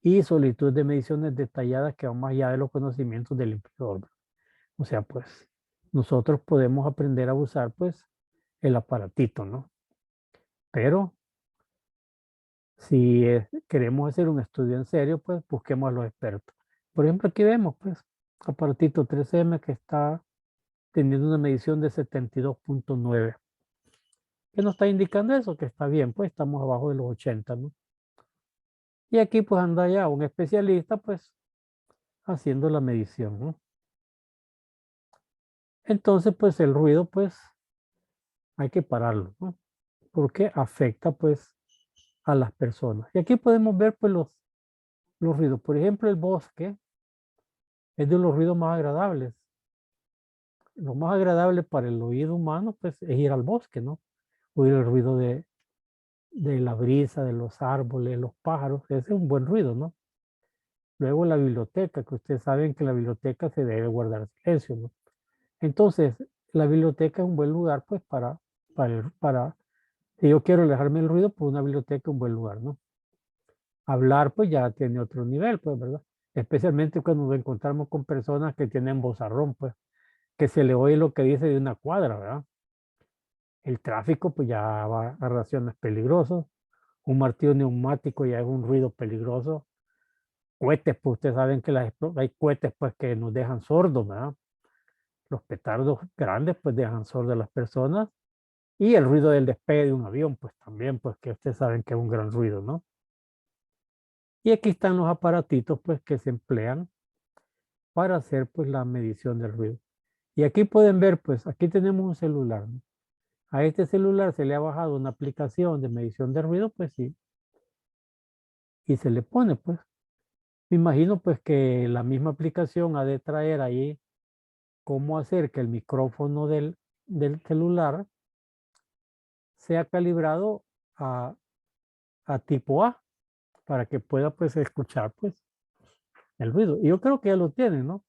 y solicitud de mediciones detalladas que van más allá de los conocimientos del empleador. O sea, pues nosotros podemos aprender a usar pues el aparatito, ¿no? Pero si queremos hacer un estudio en serio, pues busquemos a los expertos. Por ejemplo, aquí vemos pues aparatito 3M que está teniendo una medición de 72.9. ¿Qué nos está indicando eso? Que está bien, pues estamos abajo de los 80, ¿no? Y aquí pues anda ya un especialista pues haciendo la medición, ¿no? Entonces pues el ruido pues hay que pararlo, ¿no? Porque afecta pues a las personas. Y aquí podemos ver pues los ruidos. Por ejemplo, el bosque es de los ruidos más agradables. Lo más agradable para el oído humano pues es ir al bosque, ¿no? Oír el ruido de la brisa, de los árboles, los pájaros. Ese es un buen ruido, ¿no? Luego la biblioteca, que ustedes saben que la biblioteca se debe guardar silencio, ¿no? Entonces, la biblioteca es un buen lugar pues si yo quiero alejarme del ruido, pues una biblioteca es un buen lugar, ¿no? Hablar pues ya tiene otro nivel, pues, ¿verdad? Especialmente cuando nos encontramos con personas que tienen vozarrón, pues, que se le oye lo que dice de una cuadra, ¿verdad? El tráfico pues ya va a raciones peligrosas. Un martillo neumático ya es un ruido peligroso. Cohetes, pues ustedes saben que hay cohetes pues que nos dejan sordos, ¿verdad? Los petardos grandes pues dejan sordas a las personas. Y el ruido del despegue de un avión pues también pues que ustedes saben que es un gran ruido, ¿no? Y aquí están los aparatitos pues que se emplean para hacer pues la medición del ruido. Y aquí pueden ver pues aquí tenemos un celular, ¿no? A este celular se le ha bajado una aplicación de medición de ruido pues sí, y se le pone pues. Me imagino pues que la misma aplicación ha de traer ahí cómo hacer que el micrófono del celular sea calibrado a, a tipo A para que pueda pues escuchar pues el ruido. Y yo creo que ya lo tienen, ¿no?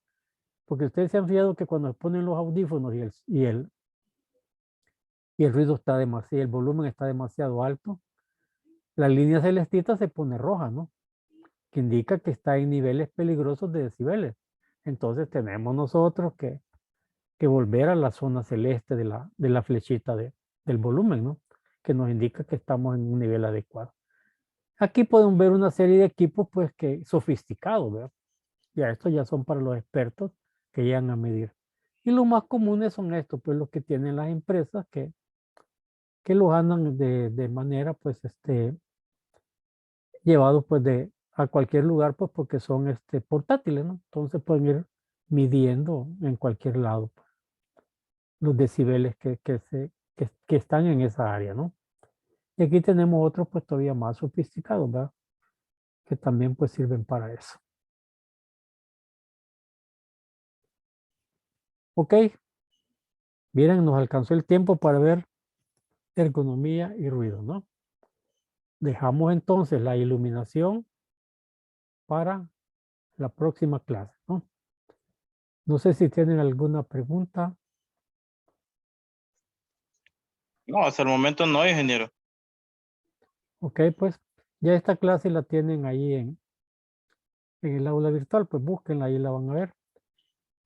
Porque ustedes se han fijado que cuando ponen los audífonos y el ruido está demasiado, el volumen está demasiado alto, la línea celestita se pone roja, ¿no? Que indica que está en niveles peligrosos de decibeles. Entonces tenemos nosotros que volver a la zona celeste de la flechita del volumen, ¿no? Que nos indica que estamos en un nivel adecuado. Aquí pueden ver una serie de equipos pues que sofisticados, ¿verdad? Ya estos ya son para los expertos que llegan a medir. Y los más comunes son estos, pues los que tienen las empresas que los andan de manera pues llevados pues a cualquier lugar pues porque son portátiles, ¿no? Entonces pueden ir midiendo en cualquier lado pues, los decibeles que están en esa área, ¿no? Y aquí tenemos otros pues todavía más sofisticados, ¿verdad? que también pues sirven para eso. Ok. Miren, nos alcanzó el tiempo para ver ergonomía y ruido, ¿no? Dejamos entonces la iluminación para la próxima clase, ¿no? No sé si tienen alguna pregunta. No, hasta el momento no, ingeniero. Ok, pues ya esta clase la tienen ahí en el aula virtual, pues búsquenla, ahí la van a ver.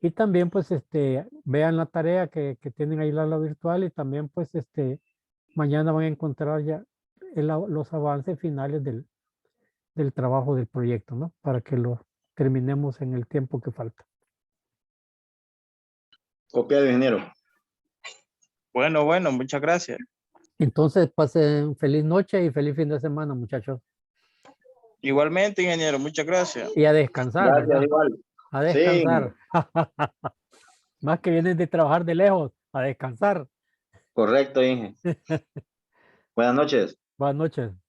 Y también pues vean la tarea que tienen ahí en el aula virtual y también pues mañana van a encontrar ya los avances finales del trabajo del proyecto, ¿no? Para que lo terminemos en el tiempo que falta. Copiado, ingeniero. Bueno, muchas gracias. Entonces pasen feliz noche y feliz fin de semana, muchachos. Igualmente, ingeniero, muchas gracias. Y a descansar, Gracias, ¿verdad? igual. A Sí, descansar. Más que vienen de trabajar de lejos, a descansar. correcto, Inge. Buenas noches. Buenas noches.